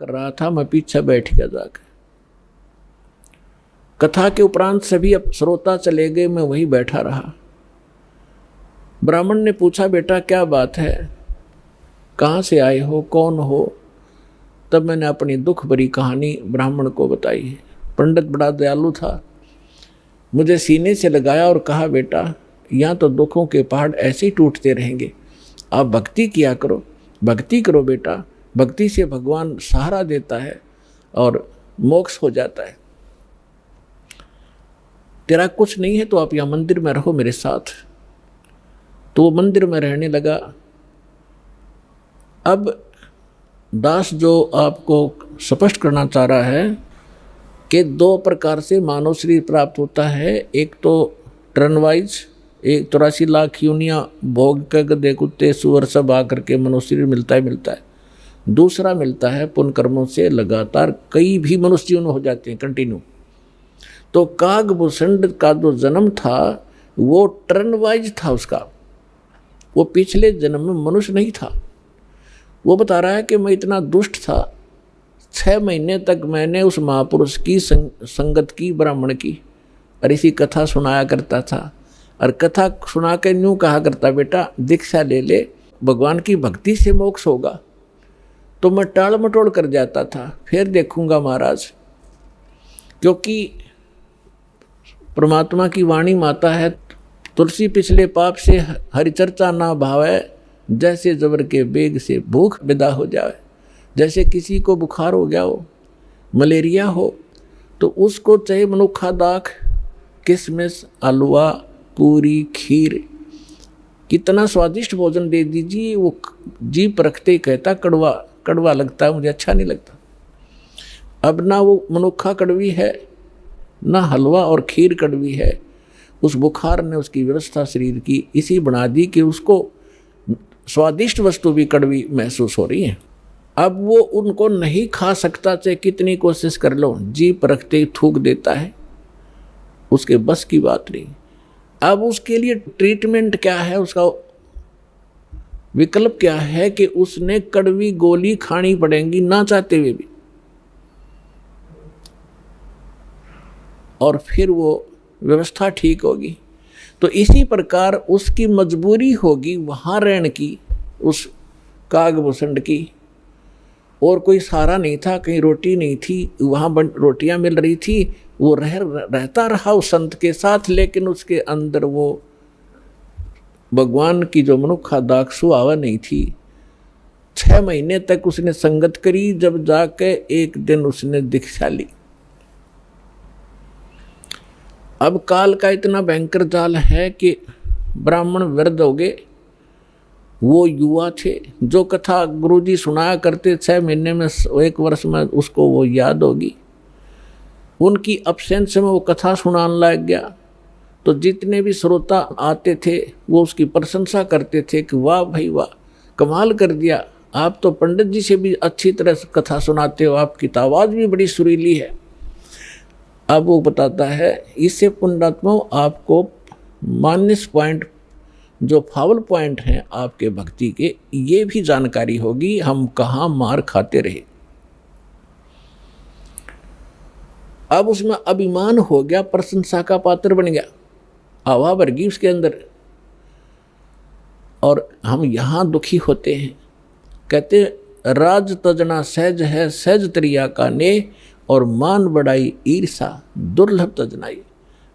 कर रहा था, मैं पीछे बैठ गया जाकर। कथा के उपरांत सभी अब श्रोता चले गए, मैं वहीं बैठा रहा। ब्राह्मण ने पूछा, बेटा क्या बात है, कहाँ से आए हो, कौन हो? तब मैंने अपनी दुख भरी कहानी ब्राह्मण को बताई। पंडित बड़ा दयालु था, मुझे सीने से लगाया और कहा, बेटा यहाँ तो दुखों के पहाड़ ऐसे ही टूटते रहेंगे, आप भक्ति किया करो, भक्ति करो बेटा, भक्ति से भगवान सहारा देता है और मोक्ष हो जाता है। तेरा कुछ नहीं है तो आप यहाँ मंदिर में रहो मेरे साथ। तो वो मंदिर में रहने लगा। अब दास जो आपको स्पष्ट करना चाह रहा है कि दो प्रकार से मानव शरीर प्राप्त होता है। एक तो टर्न वाइज, 83 लाख यूनियाँ भोग के गधे कुत्ते सुअर सब आकर के मनुष्य शरीर मिलता है। दूसरा मिलता है पुण्य कर्मों से लगातार कई भी मनुष्य जीवन हो जाते हैं कंटिन्यू। तो कागभूषण का जो जन्म था वो टर्न वाइज था उसका, वो पिछले जन्म में मनुष्य नहीं था। वो बता रहा है कि मैं इतना दुष्ट था, 6 महीने तक मैंने उस महापुरुष की संगत की, ब्राह्मण की, और इसी कथा सुनाया करता था। और कथा सुना के यूँ कहा करता, बेटा दीक्षा ले ले, भगवान की भक्ति से मोक्ष होगा। तो मैं टाल मटोल कर जाता था, फिर देखूंगा महाराज, क्योंकि परमात्मा की वाणी माता है, तुलसी पिछले पाप से हरिचर्चा ना भावे, जैसे जबर के बेग से भूख विदा हो जाए। जैसे किसी को बुखार हो गया हो, मलेरिया हो, तो उसको चाहे मनुखा दाख, किशमिश, हलवा, पूरी, खीर, कितना स्वादिष्ट भोजन दे दीजिए, वो जीभ रखते ही कहता कड़वा कड़वा लगता है, मुझे अच्छा नहीं लगता। अब ना वो मनुखा कड़वी है, ना हलवा और खीर कड़वी है। उस बुखार ने उसकी व्यवस्था शरीर की इसी बना दी कि उसको स्वादिष्ट वस्तु भी कड़वी महसूस हो रही है। अब वो उनको नहीं खा सकता, चाहे कितनी कोशिश कर लो, जीभ रखते ही थूक देता है, उसके बस की बात नहीं। अब उसके लिए ट्रीटमेंट क्या है, उसका विकल्प क्या है कि उसने कड़वी गोली खानी पड़ेगी ना चाहते हुए भी, और फिर वो व्यवस्था ठीक होगी। तो इसी प्रकार उसकी मजबूरी होगी वहाँ रहने की, उस कागभूषण की, और कोई सहारा नहीं था, कहीं रोटी नहीं थी, वहाँ रोटियाँ मिल रही थी, वो रहता रहा उस संत के साथ, लेकिन उसके अंदर वो भगवान की जो मनुखा दाख सुहावा नहीं थी। 6 महीने तक उसने संगत करी, जब जाके एक दिन उसने दीक्षा ली। अब काल का इतना भयंकर जाल है कि ब्राह्मण वृद्ध हो गए, वो युवा थे, जो कथा गुरुजी सुनाया करते 6 महीने में 1 वर्ष में उसको वो याद होगी। उनकी अब्सेंस में वो कथा सुनाने लग गया, तो जितने भी श्रोता आते थे वो उसकी प्रशंसा करते थे कि वाह भाई वाह, कमाल कर दिया, आप तो पंडित जी से भी अच्छी तरह से कथा सुनाते हो, आपकी तो आवाज़ भी बड़ी सुरीली है। अब वो बताता है, इससे पुण्यात्मा आपको माइनस पॉइंट, जो फाउल पॉइंट हैं आपके भक्ति के, ये भी जानकारी होगी, हम कहाँ मार खाते रहे। अब उसमें अभिमान हो गया, प्रशंसा का पात्र बन गया, हवा भर गई उसके अंदर। और हम यहाँ दुखी होते हैं, कहते राज तजना सहज है, सहज त्रिया का ने, और मान बढ़ाई ईर्षा दुर्लभ तजनाई।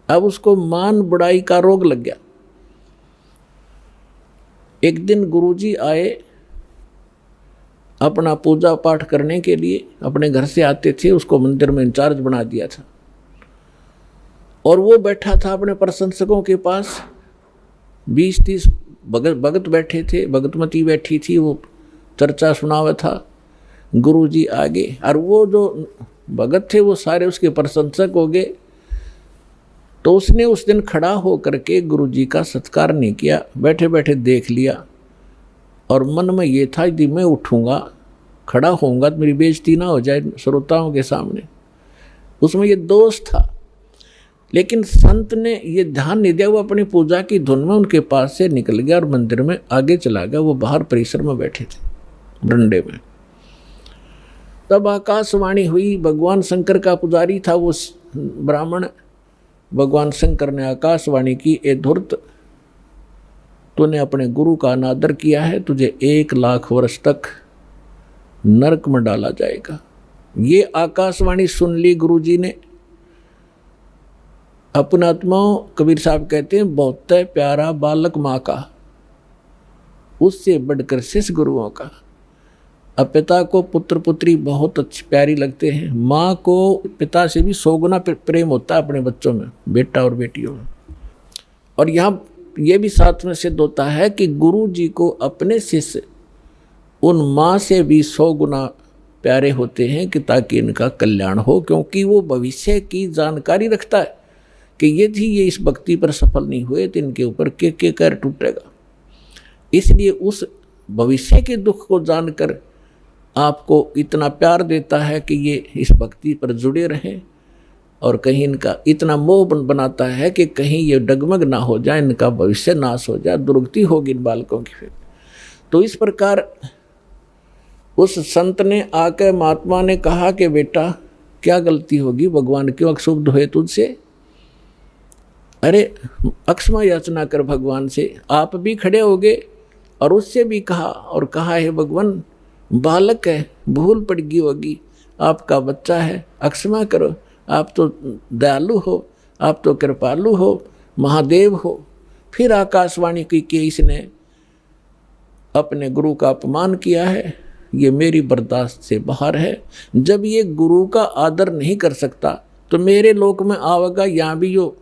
अब उसको मान बढ़ाई का रोग लग गया। एक दिन गुरुजी आए अपना पूजा पाठ करने के लिए, अपने घर से आते थे, उसको मंदिर में इंचार्ज बना दिया था, और वो बैठा था अपने प्रशंसकों के पास। 20-30 भगत बैठे थे, भगतमती बैठी थी, वो चर्चा सुनावा था। गुरुजी आगे, और वो जो भगत थे वो सारे उसके प्रशंसक हो गए। तो उसने उस दिन खड़ा हो करके गुरुजी का सत्कार नहीं किया, बैठे बैठे देख लिया, और मन में ये था यदि मैं उठूँगा, खड़ा होऊंगा तो मेरी बेइज्जती ना हो जाए श्रोताओं के सामने। उसमें ये दोष था, लेकिन संत ने ये ध्यान नहीं दिया, वो अपनी पूजा की धुन में उनके पास से निकल गया और मंदिर में आगे चला गया। वो बाहर परिसर में बैठे थे, डंडे में। तब आकाशवाणी हुई। भगवान शंकर का पुजारी था वो ब्राह्मण। भगवान शंकर ने आकाशवाणी की, ए धूर्त, तूने अपने गुरु का अनादर किया है, तुझे 1,00,000 वर्ष तक नरक में डाला जाएगा। ये आकाशवाणी सुन ली गुरु जी ने। अपना आत्माओं, कबीर साहब कहते हैं, बहुत प्यारा बालक माँ का, उससे बढ़कर शिष्य गुरुओं का। अब पिता को पुत्र पुत्री बहुत अच्छी प्यारी लगते हैं, माँ को पिता से भी 100 गुना प्रेम होता है अपने बच्चों में, बेटा और बेटियों में। और यहाँ ये भी साथ में सिद्ध होता है कि गुरु जी को अपने शिष्य उन माँ से भी 100 गुना प्यारे होते हैं, कि ताकि इनका कल्याण हो, क्योंकि वो भविष्य की जानकारी रखता है कि यदि ये इस भक्ति पर सफल नहीं हुए तो इनके ऊपर के कर टूटेगा। इसलिए उस भविष्य के दुख को जानकर आपको इतना प्यार देता है कि ये इस भक्ति पर जुड़े रहें, और कहीं इनका इतना मोह बनाता है कि कहीं ये डगमग ना हो जाए, इनका भविष्य नाश हो जाए, दुर्गति होगी इन बालकों की। फिर तो इस प्रकार उस संत ने आकर महात्मा ने कहा कि बेटा क्या गलती होगी, भगवान क्यों अक्षुब्ध हुए तुझसे? अरे अक्षमा याचना कर भगवान से। आप भी खड़े हो गए और उससे भी कहा, और कहा है भगवान बालक है, भूल पड़ गई होगी, आपका बच्चा है, अक्षमा करो, आप तो दयालु हो, आप तो कृपालु हो, महादेव हो। फिर आकाशवाणी की कि इसने अपने गुरु का अपमान किया है, ये मेरी बर्दाश्त से बाहर है। जब ये गुरु का आदर नहीं कर सकता तो मेरे लोक में आवेगा, यहाँ भी यो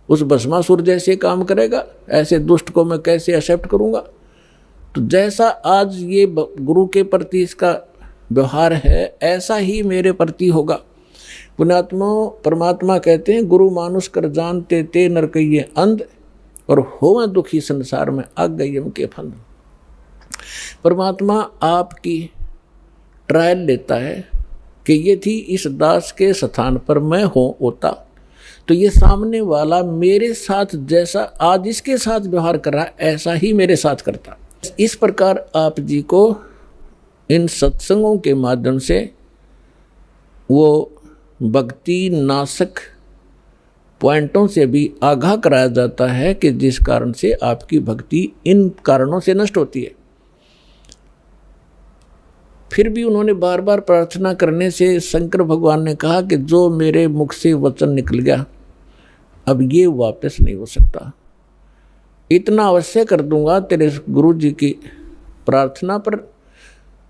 उस भस्मासुर जैसे काम करेगा। ऐसे दुष्ट को मैं कैसे एक्सेप्ट करूँगा? तो जैसा आज ये गुरु के प्रति इसका व्यवहार है, ऐसा ही मेरे प्रति होगा। पुण्यात्मा परमात्मा कहते हैं, गुरु मानुष कर जानते ते नर कहिए अंध, और होवें दुखी संसार में आग यम के फंद। परमात्मा आपकी ट्रायल लेता है कि यदि इस दास के स्थान पर मैं होता तो ये सामने वाला मेरे साथ जैसा आज इसके साथ व्यवहार कर रहा है, ऐसा ही मेरे साथ करता। इस प्रकार आप जी को इन सत्संगों के माध्यम से वो भक्ति नाशक पॉइंटों से भी आगाह कराया जाता है कि जिस कारण से आपकी भक्ति इन कारणों से नष्ट होती है। फिर भी उन्होंने बार बार प्रार्थना करने से शंकर भगवान ने कहा कि जो मेरे मुख से वचन निकल गया अब ये वापस नहीं हो सकता। इतना अवश्य कर दूंगा तेरे गुरु जी की प्रार्थना पर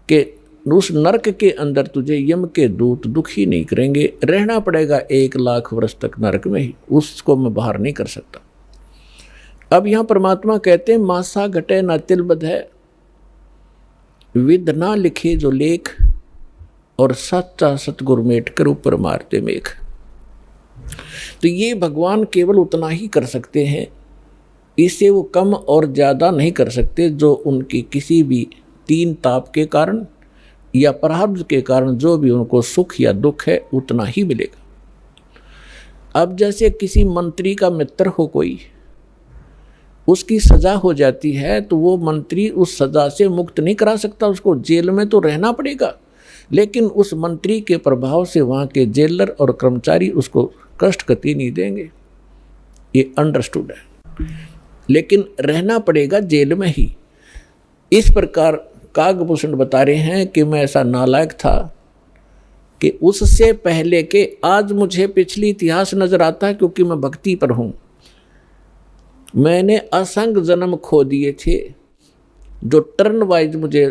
कि उस नरक के अंदर तुझे यम के दूत दुखी नहीं करेंगे। रहना पड़ेगा 1,00,000 वर्ष तक नरक में ही, उसको मैं बाहर नहीं कर सकता। अब यहाँ परमात्मा कहते हैं, मासा घटे ना तिल बध है, विद ना लिखे जो लेख, और सच्चा सतगुरु मेट कर ऊपर मारते मेघ। तो ये भगवान केवल उतना ही कर सकते हैं, इससे वो कम और ज़्यादा नहीं कर सकते। जो उनकी किसी भी 3 ताप के कारण या प्रारब्ध के कारण जो भी उनको सुख या दुख है उतना ही मिलेगा। अब जैसे किसी मंत्री का मित्र हो कोई, उसकी सज़ा हो जाती है तो वो मंत्री उस सज़ा से मुक्त नहीं करा सकता, उसको जेल में तो रहना पड़ेगा। लेकिन उस मंत्री के प्रभाव से वहाँ के जेलर और कर्मचारी उसको कष्ट कति नहीं देंगे, ये अंडरस्टूड है। लेकिन रहना पड़ेगा जेल में ही। इस प्रकार कागभूषण बता रहे हैं कि मैं ऐसा नालायक था कि उससे पहले के आज मुझे पिछली इतिहास नजर आता है, क्योंकि मैं भक्ति पर हूँ। मैंने असंख्य जन्म खो दिए थे, जो टर्न वाइज मुझे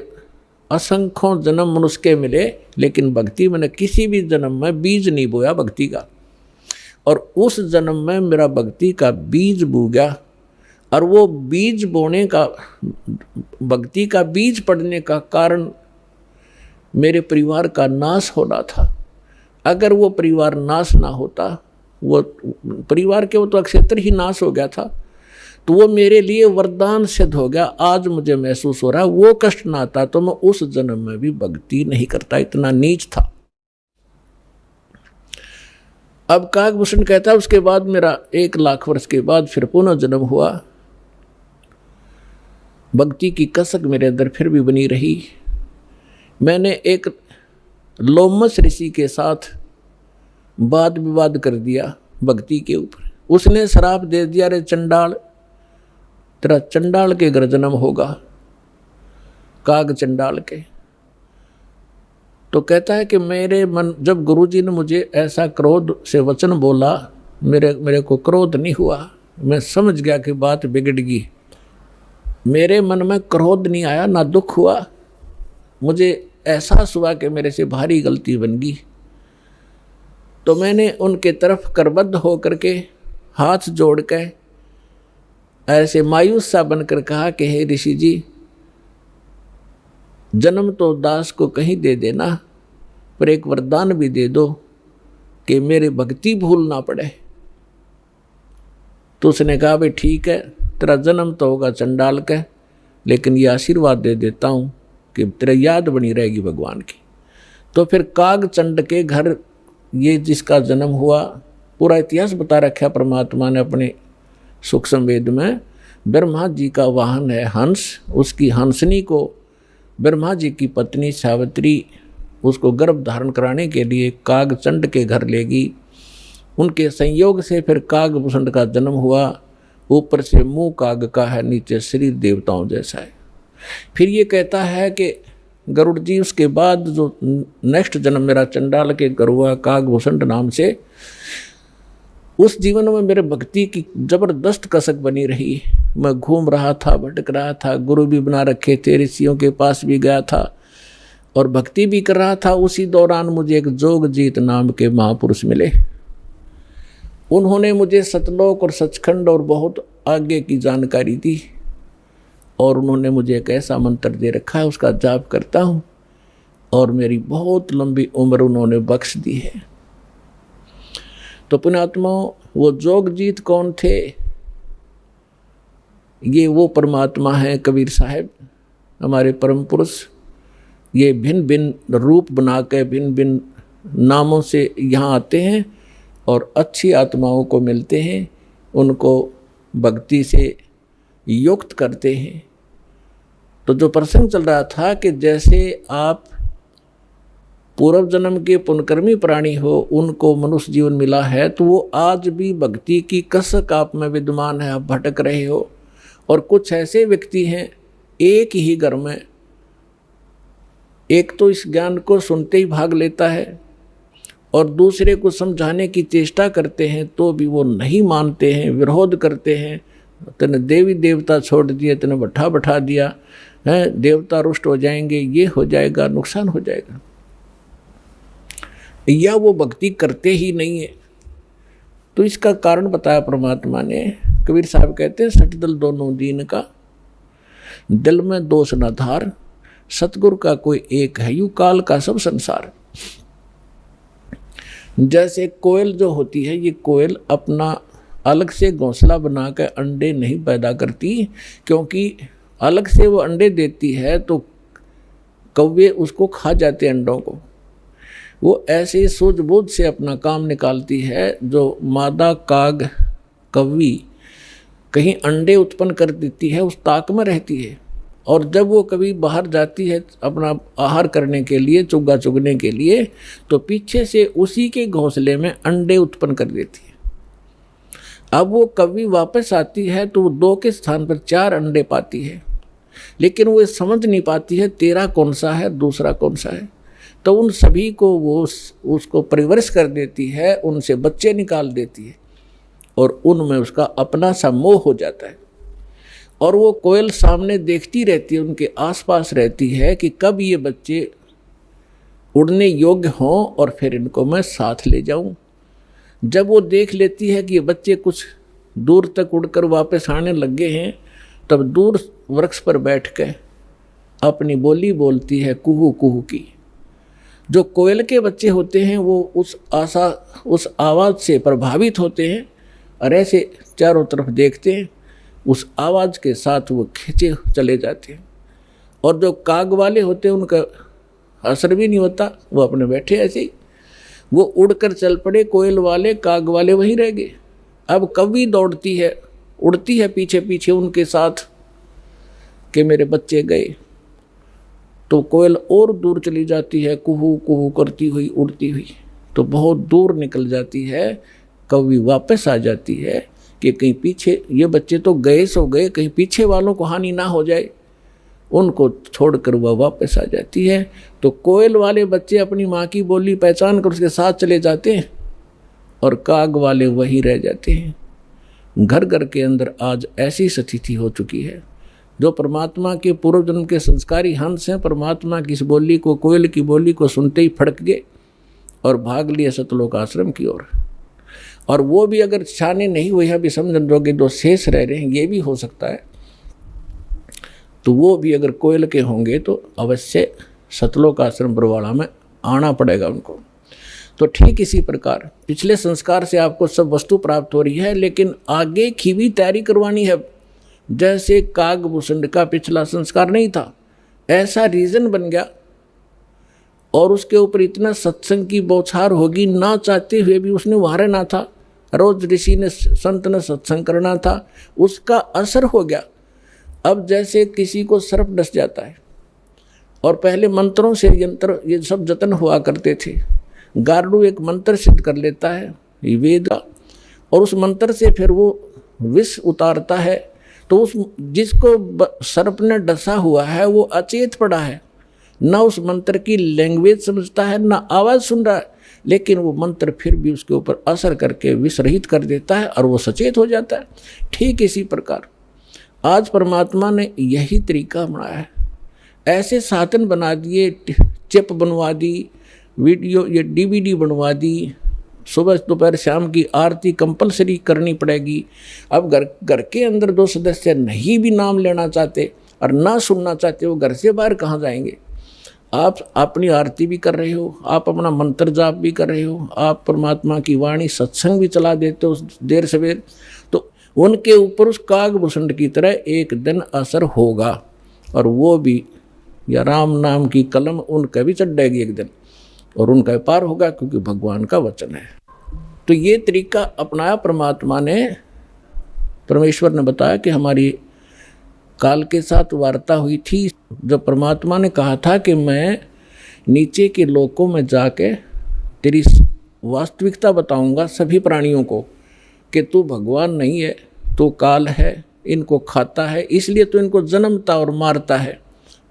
असंख्यों जन्म मनुष्य के मिले, लेकिन भक्ति मैंने किसी भी जन्म में बीज नहीं बोया भक्ति का। और उस जन्म में मेरा भक्ति का बीज बो गया, और वो बीज बोने का, भक्ति का बीज पड़ने का कारण मेरे परिवार का नाश होना था। अगर वो परिवार नाश ना होता, वो परिवार के वो तो क्षेत्र ही नाश हो गया था, तो वो मेरे लिए वरदान सिद्ध हो गया। आज मुझे महसूस हो रहा है वो कष्ट ना आता तो मैं उस जन्म में भी भक्ति नहीं करता, इतना नीच था। अब कागभूषण कहता है, उसके बाद मेरा 1,00,000 वर्ष के बाद फिर पुनः जन्म हुआ। भक्ति की कसक मेरे अंदर फिर भी बनी रही। मैंने एक लोमस ऋषि के साथ वाद विवाद कर दिया भक्ति के ऊपर। उसने श्राप दे दिया, रे चंडाल, तेरा चंडाल के घर जन्म होगा, काग चंडाल के। तो कहता है कि मेरे मन, जब गुरुजी ने मुझे ऐसा क्रोध से वचन बोला, मेरे को क्रोध नहीं हुआ, मैं समझ गया कि बात बिगड़ गई। मेरे मन में क्रोध नहीं आया, ना दुख हुआ, मुझे एहसास हुआ कि मेरे से भारी गलती बन गई। तो मैंने उनके तरफ करबद्ध होकर के हाथ जोड़ के ऐसे मायूस सा बनकर कहा कि हे ऋषि जी, जन्म तो दास को कहीं दे देना, पर एक वरदान भी दे दो कि मेरी भक्ति भूल ना पड़े। तो उसने कहा भाई ठीक है, तेरा जन्म तो होगा चंडाल का, लेकिन ये आशीर्वाद दे देता हूँ कि तेरा याद बनी रहेगी भगवान की। तो फिर काग चंड के घर ये जिसका जन्म हुआ, पूरा इतिहास बता रखा परमात्मा ने अपने सूक्ष्म वेद में। ब्रह्मा जी का वाहन है हंस, उसकी हंसनी को ब्रह्मा जी की पत्नी सावित्री उसको गर्भ धारण कराने के लिए काग चंड के घर ले गई। उनके संयोग से फिर कागभूषण का जन्म हुआ। ऊपर से मुंह काग का है, नीचे शरीर देवताओं जैसा है। फिर ये कहता है कि गरुड़ जी उसके बाद जो नेक्स्ट जन्म मेरा चंडाल के घर हुआ कागभूषण नाम से, उस जीवन में मेरे भक्ति की जबरदस्त कसक बनी रही। मैं घूम रहा था, भटक रहा था, गुरु भी बना रखे थे, ऋषियों के पास भी गया था और भक्ति भी कर रहा था। उसी दौरान मुझे एक जोगजीत नाम के महापुरुष मिले। उन्होंने मुझे सतलोक और सचखंड और बहुत आगे की जानकारी दी और उन्होंने मुझे एक ऐसा मंत्र दे रखा है, उसका जाप करता हूँ और मेरी बहुत लंबी उम्र उन्होंने बख्श दी है। तो पुण्यात्माओं, वो जोगजीत कौन थे? ये वो परमात्मा है कबीर साहब, हमारे परम पुरुष। ये भिन्न भिन्न रूप बना के भिन्न भिन्न नामों से यहाँ आते हैं और अच्छी आत्माओं को मिलते हैं, उनको भक्ति से युक्त करते हैं। तो जो प्रसंग चल रहा था कि जैसे आप पूर्व जन्म के पुण्यकर्मी प्राणी हो, उनको मनुष्य जीवन मिला है, तो वो आज भी भक्ति की कसक आप में विद्यमान है, आप भटक रहे हो। और कुछ ऐसे व्यक्ति हैं, एक ही घर में एक तो इस ज्ञान को सुनते ही भाग लेता है और दूसरे को समझाने की चेष्टा करते हैं तो भी वो नहीं मानते हैं, विरोध करते हैं। तने देवी देवता छोड़ दिए, तने बैठा दिया है, देवता रुष्ट हो जाएंगे, ये हो जाएगा, नुकसान हो जाएगा, या वो भक्ति करते ही नहीं है। तो इसका कारण बताया परमात्मा ने। कबीर साहब कहते हैं, सठ दल दोनों दीन का, दिल में दोष न धार, सतगुरु का कोई एक है, यू काल का सब संसार। जैसे कोयल जो होती है, ये कोयल अपना अलग से घोंसला बना कर अंडे नहीं पैदा करती, क्योंकि अलग से वो अंडे देती है तो कौवे उसको खा जाते हैं अंडों को। वो ऐसे सूझबूझ से अपना काम निकालती है। जो मादा काग कौवी कहीं अंडे उत्पन्न कर देती है, उस ताक में रहती है, और जब वो कभी बाहर जाती है अपना आहार करने के लिए, चुग्गा चुगने के लिए, तो पीछे से उसी के घोंसले में अंडे उत्पन्न कर देती है। अब वो कभी वापस आती है तो वो 2 के स्थान पर 4 अंडे पाती है, लेकिन वो समझ नहीं पाती है तेरा कौन सा है, दूसरा कौन सा है। तो उन सभी को वो उसको परिवरिश कर देती है, उनसे बच्चे निकाल देती है और उनमें उसका अपना सा मोह हो जाता है। और वो कोयल सामने देखती रहती है, उनके आसपास रहती है कि कब ये बच्चे उड़ने योग्य हों और फिर इनको मैं साथ ले जाऊं। जब वो देख लेती है कि ये बच्चे कुछ दूर तक उड़कर वापस आने लगे हैं, तब दूर वृक्ष पर बैठ कर अपनी बोली बोलती है, कुहू कुहू की। जो कोयल के बच्चे होते हैं वो उस आवाज़ से प्रभावित होते हैं और ऐसे चारों तरफ देखते हैं, उस आवाज़ के साथ वो खींचे चले जाते हैं। और जो काग वाले होते हैं उनका असर भी नहीं होता, वो अपने बैठे ऐसे ही, वो उड़कर चल पड़े। कोयल वाले काग वाले वहीं रह गए। अब कौवी दौड़ती है, उड़ती है पीछे पीछे उनके साथ कि मेरे बच्चे गए। तो कोयल और दूर चली जाती है, कुहू कुहू करती हुई उड़ती हुई, तो बहुत दूर निकल जाती है। कभी वापस आ जाती है कि कहीं पीछे ये बच्चे तो गए सो गए, कहीं पीछे वालों को हानि ना हो जाए, उनको छोड़कर वह वापस आ जाती है। तो कोयल वाले बच्चे अपनी माँ की बोली पहचान कर उसके साथ चले जाते हैं और काग वाले वहीं रह जाते हैं। घर घर के अंदर आज ऐसी स्थिति हो चुकी है। जो परमात्मा के पूर्व जन्म के संस्कारी हंस हैं, परमात्मा की इस बोली को, कोयल की बोली को सुनते ही फड़क गए और भाग लिए सतलोक आश्रम की ओर। और वो भी अगर शाने नहीं हुए हैं, अभी समझन जोगे जो शेष रह रहे हैं, ये भी हो सकता है, तो वो भी अगर कोयल के होंगे तो अवश्य सतलोक आश्रम बरवाड़ा में आना पड़ेगा उनको। तो ठीक इसी प्रकार पिछले संस्कार से आपको सब वस्तु प्राप्त हो रही है, लेकिन आगे की भी तैयारी करवानी है। जैसे कागभूषण का पिछला संस्कार नहीं था, ऐसा रीजन बन गया और उसके ऊपर इतना सत्संग की बौछार होगी, ना चाहते हुए भी उसने वहाँ रहना था। रोज ऋषि ने संत ने सत्संग करना था, उसका असर हो गया। अब जैसे किसी को सर्प डस जाता है और पहले मंत्रों से यंत्र ये सब जतन हुआ करते थे। गारुड़ एक मंत्र सिद्ध कर लेता है वेद का, और उस मंत्र से फिर वो विष उतारता है। तो उस जिसको सर्प ने डसा हुआ है वो अचेत पड़ा है, ना उस मंत्र की लैंग्वेज समझता है, ना आवाज़ सुन रहा है, लेकिन वो मंत्र फिर भी उसके ऊपर असर करके विष रहित कर देता है और वो सचेत हो जाता है। ठीक इसी प्रकार आज परमात्मा ने यही तरीका बनाया है। ऐसे साधन बना दिए, चिप बनवा दी, वीडियो ये DVD बनवा दी, सुबह दोपहर शाम की आरती कंपलसरी करनी पड़ेगी। अब घर के अंदर 2 सदस्य नहीं भी नाम लेना चाहते और ना सुनना चाहते, वो घर से बाहर कहाँ जाएंगे। आप अपनी आरती भी कर रहे हो, आप अपना मंत्र जाप भी कर रहे हो, आप परमात्मा की वाणी सत्संग भी चला देते हो देर सवेर, तो उनके ऊपर उस कागभूषण की तरह एक दिन असर होगा और वो भी या राम नाम की कलम उनका भी चढ़ेगी एक दिन और उनका पार होगा, क्योंकि भगवान का वचन है। तो ये तरीका अपनाया परमात्मा ने। परमेश्वर ने बताया कि हमारी काल के साथ वार्ता हुई थी जब परमात्मा ने कहा था कि मैं नीचे के लोकों में जाके तेरी वास्तविकता बताऊंगा सभी प्राणियों को कि तू भगवान नहीं है, तू काल है, इनको खाता है, इसलिए तो इनको जन्मता और मारता है,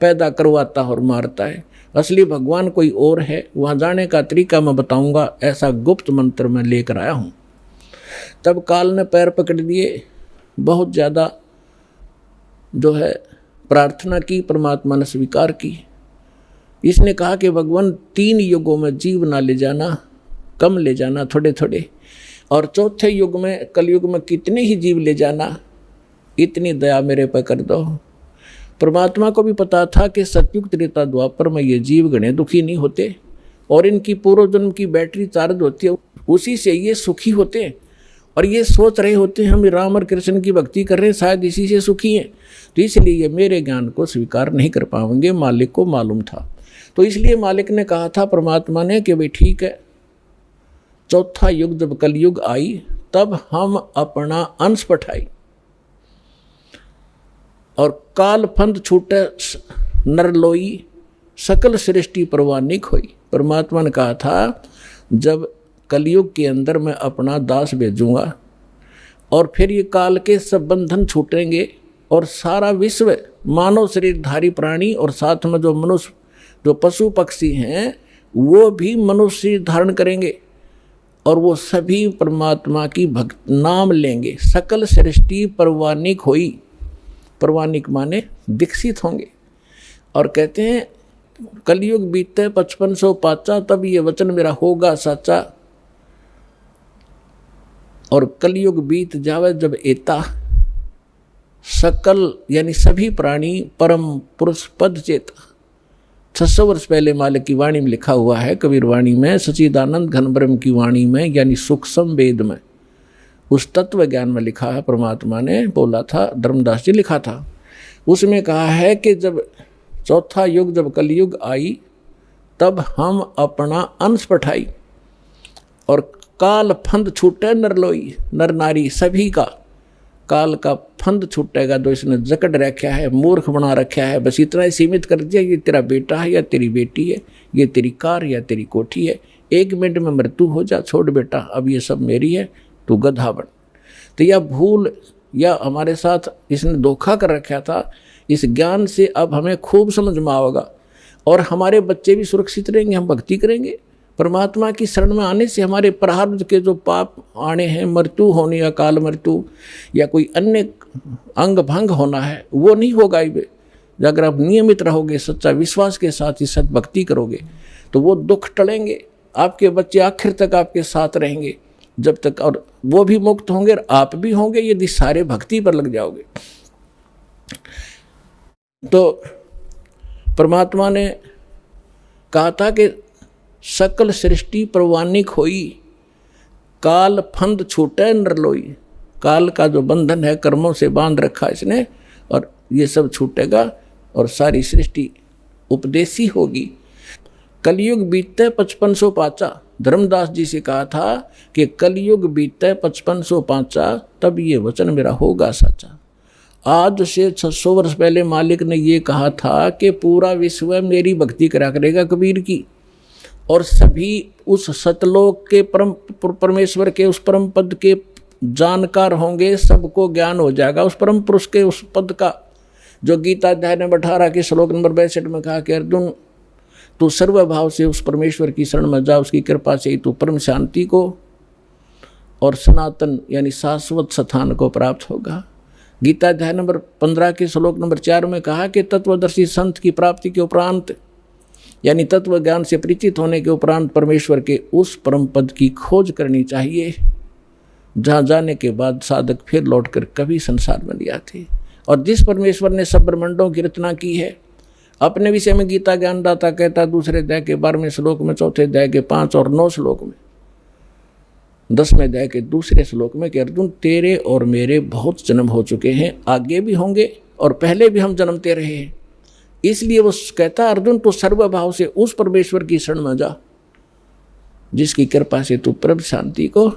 पैदा करवाता और मारता है। असली भगवान कोई और है, वहाँ जाने का तरीका मैं बताऊंगा, ऐसा गुप्त मंत्र मैं लेकर आया हूँ। तब काल ने पैर पकड़ दिए, बहुत ज़्यादा जो है प्रार्थना की, परमात्मा ने स्वीकार की। इसने कहा कि भगवान 3 युगों में जीव ना ले जाना, कम ले जाना थोड़े थोड़े, और चौथे युग में कलयुग में कितने ही जीव ले जाना, इतनी दया मेरे पर कर दो। परमात्मा को भी पता था कि सतयुग त्रेता द्वापर में ये जीव गणे दुखी नहीं होते और इनकी पूर्व जन्म की बैटरी चार्ज होती है, उसी से ये सुखी होते हैं और ये सोच रहे होते हैं हम राम और कृष्ण की भक्ति कर रहे हैं, शायद इसी से सुखी हैं, तो इसलिए ये मेरे ज्ञान को स्वीकार नहीं कर पाएंगे। मालिक को मालूम था, तो इसलिए मालिक ने कहा था परमात्मा ने कि भाई ठीक है, चौथा युग जब कलयुग आई तब हम अपना अंश पठाई और काल फंद छूटे नरलोई, सकल सृष्टि परवानिक हुई। परमात्मा ने कहा था जब कलयुग के अंदर मैं अपना दास भेजूंगा और फिर ये काल के सब बंधन छूटेंगे और सारा विश्व मानव शरीरधारी प्राणी और साथ में जो मनुष्य जो पशु पक्षी हैं वो भी मनुष्य धारण करेंगे और वो सभी परमात्मा की भक्त नाम लेंगे। सकल सृष्टि परवानिक हुई, परवानिक माने दीक्षित होंगे। और कहते हैं कलयुग बीते 5500 पाचा, तब ये वचन मेरा होगा साचा। और कलयुग बीत जावे जब एता, सकल यानी सभी प्राणी परम पुरुष पद चेता। 600 वर्ष पहले मालिक की वाणी में लिखा हुआ है, कबीर वाणी में, सच्चिदानंद घन ब्रह्म की वाणी में, यानी सूक्ष्म वेद में, उस तत्व ज्ञान में लिखा है। परमात्मा ने बोला था, धर्मदास जी लिखा था, उसमें कहा है कि जब चौथा युग जब कलयुग आई तब हम अपना अंश पठाई और काल फंद छूटे नरलोई, नर नारी सभी का काल का फंद छूटेगा जो इसने जकड़ रखा है, मूर्ख बना रखा है, बस इतना ही सीमित कर दिया, ये तेरा बेटा है या तेरी बेटी है, ये तेरी कार या तेरी कोठी है, 1 मिनट में मृत्यु हो जा, छोड़ बेटा अब ये सब मेरी है, तू गधा बन। तो यह भूल या हमारे साथ इसने धोखा कर रखा था, इस ज्ञान से अब हमें खूब समझ में आएगा और हमारे बच्चे भी सुरक्षित रहेंगे, हम भक्ति करेंगे। परमात्मा की शरण में आने से हमारे प्रारब्ध के जो पाप आने हैं, मृत्यु होनी, अकाल मृत्यु या कोई अन्य अंग भंग होना है, वो नहीं होगा ही। अगर आप नियमित रहोगे, सच्चा विश्वास के साथ ही सत भक्ति करोगे तो वो दुख टलेंगे, आपके बच्चे आखिर तक आपके साथ रहेंगे जब तक, और वो भी मुक्त होंगे और आप भी होंगे यदि सारे भक्ति पर लग जाओगे। तो परमात्मा ने कहा था कि सकल सृष्टि प्रवानिक होई, काल फंद छूटे नरलोई। काल का जो बंधन है कर्मों से बांध रखा इसने, और ये सब छूटेगा और सारी सृष्टि उपदेशी होगी। कलयुग बीतते 5500 पाचा। धर्मदास जी से कहा था कि कलयुग बीतते 5500 पाचा, तब ये वचन मेरा होगा सच्चा। आज से 600 वर्ष पहले मालिक ने ये कहा था कि पूरा विश्व मेरी भक्ति करा करेगा कबीर की, और सभी उस सतलोक के परम परमेश्वर के उस परम पद के जानकार होंगे, सबको ज्ञान हो जाएगा उस परम पुरुष के उस पद का, जो गीता अध्याय नंबर 18 के श्लोक नंबर 62 में कहा कि अर्जुन तू सर्वभाव से उस परमेश्वर की शरण में जा, उसकी कृपा से ही तू परम शांति को और सनातन यानी शाश्वत स्थान को प्राप्त होगा। गीता अध्याय नंबर 15 के श्लोक नंबर 4 में कहा कि तत्वदर्शी संत की प्राप्ति के उपरांत यानी तत्व ज्ञान से परिचित होने के उपरांत परमेश्वर के उस परम पद की खोज करनी चाहिए, जहाँ जाने के बाद साधक फिर लौटकर कभी संसार में नहीं आते। और जिस परमेश्वर ने सब ब्रह्मांडों की रचना की है, अपने विषय में गीता ज्ञानदाता कहता दूसरे अध्याय के 12वें श्लोक में, चौथे अध्याय के 5 और 9 श्लोक में, 10वें अध्याय के दूसरे श्लोक में कि अर्जुन तेरे और मेरे बहुत जन्म हो चुके हैं, आगे भी होंगे और पहले भी हम जन्मते रहे हैं। इसलिए वो कहता अर्जुन तो सर्वभाव से उस परमेश्वर की शरण में जा, जिसकी कृपा से तू परम शांति को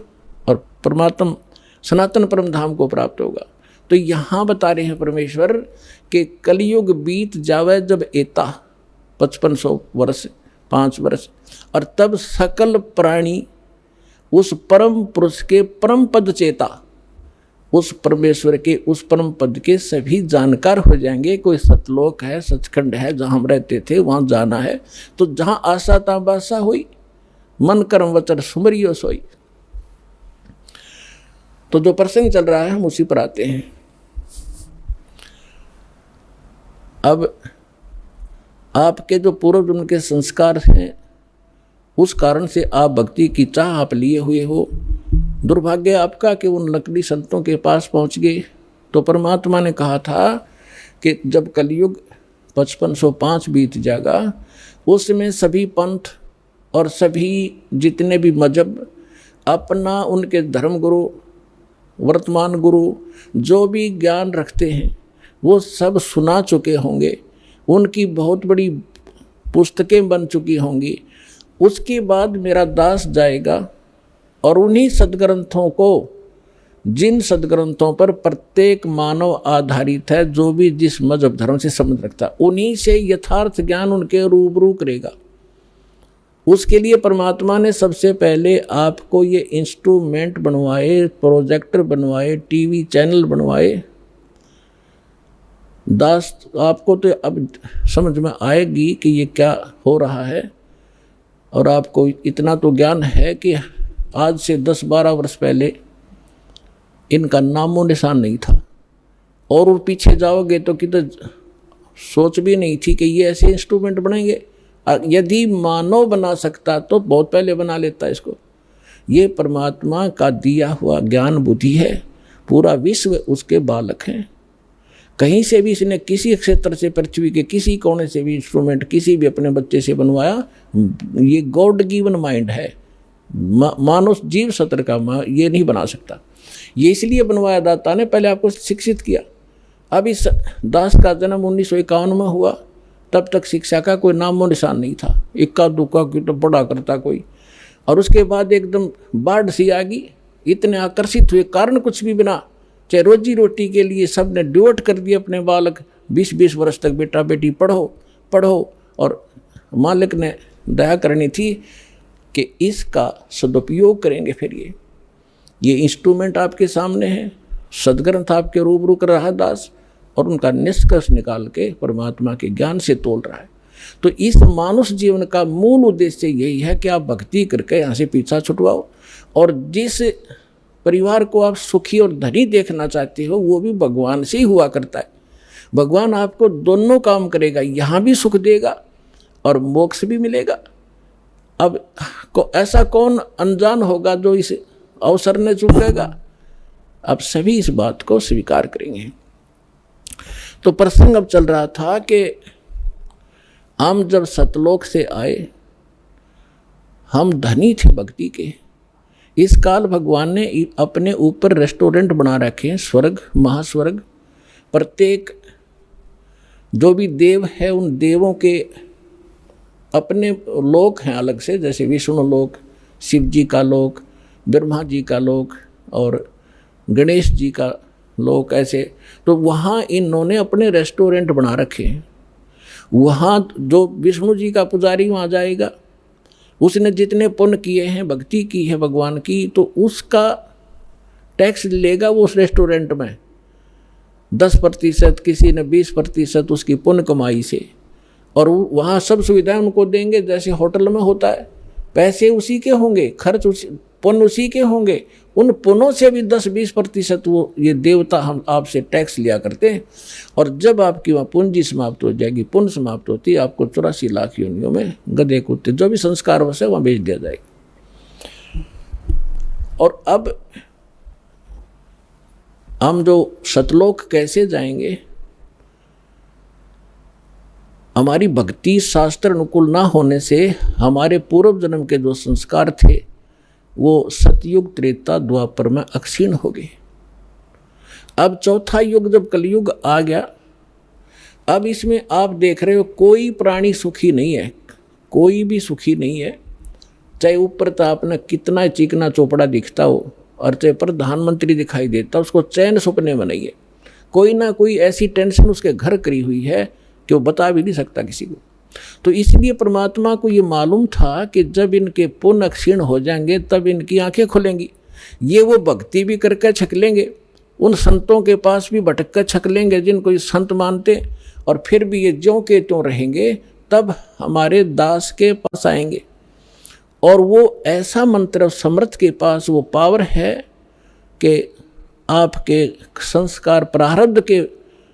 और परमात्मा सनातन परम धाम को प्राप्त होगा। तो यहाँ बता रहे हैं परमेश्वर कि कलयुग बीत जावे जब एता 5500 वर्ष 5 वर्ष, और तब सकल प्राणी उस परम पुरुष के परम पद चेता, उस परमेश्वर के उस परम पद के सभी जानकार हो जाएंगे। कोई सतलोक है, सचखंड है जहाँ हम रहते थे, वहाँ जाना है तो जहाँ आशा ताबाशा हुई, मन कर्म वचन सुमरियो सोई। तो जो प्रसंग चल रहा है हम उसी पर आते हैं। अब आपके जो पूर्व जन्म के संस्कार हैं, उस कारण से आप भक्ति की चाह आप लिए हुए हो। दुर्भाग्य आपका कि उन नकली संतों के पास पहुंच गए। तो परमात्मा ने कहा था कि जब कलयुग 5505 बीत जाएगा, उसमें सभी पंथ और सभी जितने भी मजहब अपना उनके धर्म गुरु, वर्तमान गुरु जो भी ज्ञान रखते हैं वो सब सुना चुके होंगे, उनकी बहुत बड़ी पुस्तकें बन चुकी होंगी। उसके बाद मेरा दास जाएगा और उन्हीं सदग्रंथों को, जिन सदग्रंथों पर प्रत्येक मानव आधारित है, जो भी जिस मजहब धर्म से संबंध रखता, उन्हीं से यथार्थ ज्ञान उनके रूबरू करेगा। उसके लिए परमात्मा ने सबसे पहले आपको ये इंस्ट्रूमेंट बनवाए, प्रोजेक्टर बनवाए, टीवी चैनल बनवाए। दास आपको तो अब समझ में आएगी कि ये क्या हो रहा है, और आपको इतना तो ज्ञान है कि आज से 10-12 वर्ष पहले इनका नामो निशान नहीं था, और वो पीछे जाओगे तो किधर सोच भी नहीं थी कि ये ऐसे इंस्ट्रूमेंट बनेंगे। यदि मानव बना सकता तो बहुत पहले बना लेता इसको। ये परमात्मा का दिया हुआ ज्ञान बुद्धि है, पूरा विश्व उसके बालक हैं। कहीं से भी इसने किसी क्षेत्र से, पृथ्वी के किसी कोने से भी इंस्ट्रूमेंट किसी भी अपने बच्चे से बनवाया, ये गॉड गिवन माइंड है। मानव जीव सत्र का ये नहीं बना सकता। ये इसलिए बनवाया दाता ने, पहले आपको शिक्षित किया। अब इस दास का जन्म 1951 में हुआ, तब तक शिक्षा का कोई नामो निशान नहीं था। इक्का दुक्का की तो पढ़ा करता कोई, और उसके बाद एकदम बाढ़ सी आ गई, इतने आकर्षित हुए कारण कुछ भी बिना, चाहे रोजी रोटी के लिए सब ने डिवोट कर दिए अपने बालक, 20-20 वर्ष तक बेटा बेटी पढ़ो पढ़ो, और मालिक ने दया करनी थी कि इसका सदुपयोग करेंगे। फिर ये इंस्ट्रूमेंट आपके सामने है, सदग्रंथ आपके रूबरू कर रहा है दास, और उनका निष्कर्ष निकाल के परमात्मा के ज्ञान से तोल रहा है। तो इस मानुष जीवन का मूल उद्देश्य यही है कि आप भक्ति करके यहाँ से पीछा छुटवाओ, और जिस परिवार को आप सुखी और धनी देखना चाहते हो वो भी भगवान से ही हुआ करता है। भगवान आपको दोनों काम करेगा, यहाँ भी सुख देगा और मोक्ष भी मिलेगा। अब ऐसा कौन अनजान होगा जो इस अवसर ने चूकेगा? अब सभी इस बात को स्वीकार करेंगे। तो प्रसंग अब चल रहा था कि हम जब सतलोक से आए, हम धनी थे भक्ति के। इस काल भगवान ने अपने ऊपर रेस्टोरेंट बना रखे हैं, स्वर्ग महास्वर्ग। प्रत्येक जो भी देव है उन देवों के अपने लोक हैं अलग से, जैसे विष्णु लोक, शिव जी का लोक, ब्रह्मा जी का लोक और गणेश जी का लोक, ऐसे। तो वहाँ इन्होंने अपने रेस्टोरेंट बना रखे हैं। वहाँ जो विष्णु जी का पुजारी वहाँ जाएगा, उसने जितने पुण्य किए हैं, भक्ति की है भगवान की, तो उसका टैक्स लेगा वो उस रेस्टोरेंट में 10%, किसी ने 20% उसकी पुण्य कमाई से, और वहाँ सब सुविधाएं उनको देंगे जैसे होटल में होता है। पैसे उसी के होंगे, खर्च पुण्य उसी के होंगे। उन पुण्यों से भी 10-20% वो ये देवता हम आपसे टैक्स लिया करते हैं। और जब आपकी वहाँ पूंजी समाप्त हो जाएगी, पुण्य समाप्त होती है, आपको 84 लाख योनियों में गधे कुत्ते जो भी संस्कार वश है वहाँ भेज दिया जाएगा। और अब हम जो सतलोक कैसे जाएंगे? हमारी भक्ति शास्त्र अनुकूल ना होने से हमारे पूर्व जन्म के जो संस्कार थे वो सतयुग त्रेता द्वापर में अक्षीण हो गए। अब चौथा युग जब कलयुग आ गया, अब इसमें आप देख रहे हो कोई प्राणी सुखी नहीं है, कोई भी सुखी नहीं है। चाहे ऊपर तो आपने कितना चिकना चोपड़ा दिखता हो और चाहे प्रधानमंत्री दिखाई देता, उसको चैन सपने में नहीं है। कोई ना कोई ऐसी टेंशन उसके घर करी हुई है कि वो बता भी नहीं सकता किसी को। तो इसलिए परमात्मा को ये मालूम था कि जब इनके पुण्य क्षीण हो जाएंगे तब इनकी आंखें खुलेंगी। ये वो भक्ति भी करके छक लेंगे, उन संतों के पास भी भटक कर छक लेंगे जिनको ये संत मानते, और फिर भी ये ज्यों के त्यों रहेंगे, तब हमारे दास के पास आएंगे। और वो ऐसा मंत्र समर्थ के पास वो पावर है कि आपके संस्कार प्रारब्ध के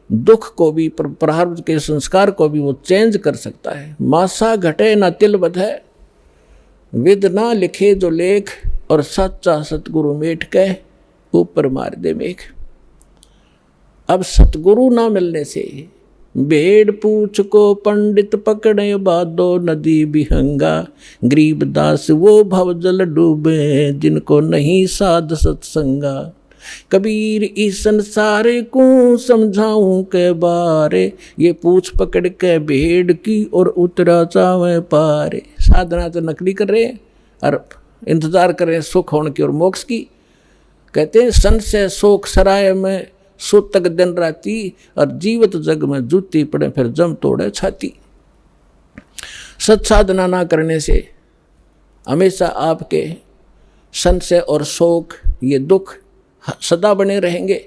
दुख को भी, प्रारब्ध के संस्कार को भी वो चेंज कर सकता है। मासा घटे न तिल बधे, विद ना लिखे जो लेख, और सच्चा सतगुरु मेट कह ऊपर मार दे मेघ। अब सतगुरु ना मिलने से भेड़ पूछ को पंडित पकड़े बादो नदी बिहंगा, गरीब दास वो भव जल डूबे जिनको नहीं साध सत्संगा। कबीर इस संसार को समझाऊं के बारे, ये पूछ पकड़ के भेड़ की और उतरा चावे पारे। साधना तो नकली कर रहे हैं और इंतजार कर रहे हैं सुख होने की और मोक्ष की। कहते हैं सन से शोक सराय में सुतक दिन राती, और जीवत जग में जूती पड़े फिर जम तोड़े छाती। सत साधना ना करने से हमेशा आपके संशय और शोक, ये दुख सदा बने रहेंगे,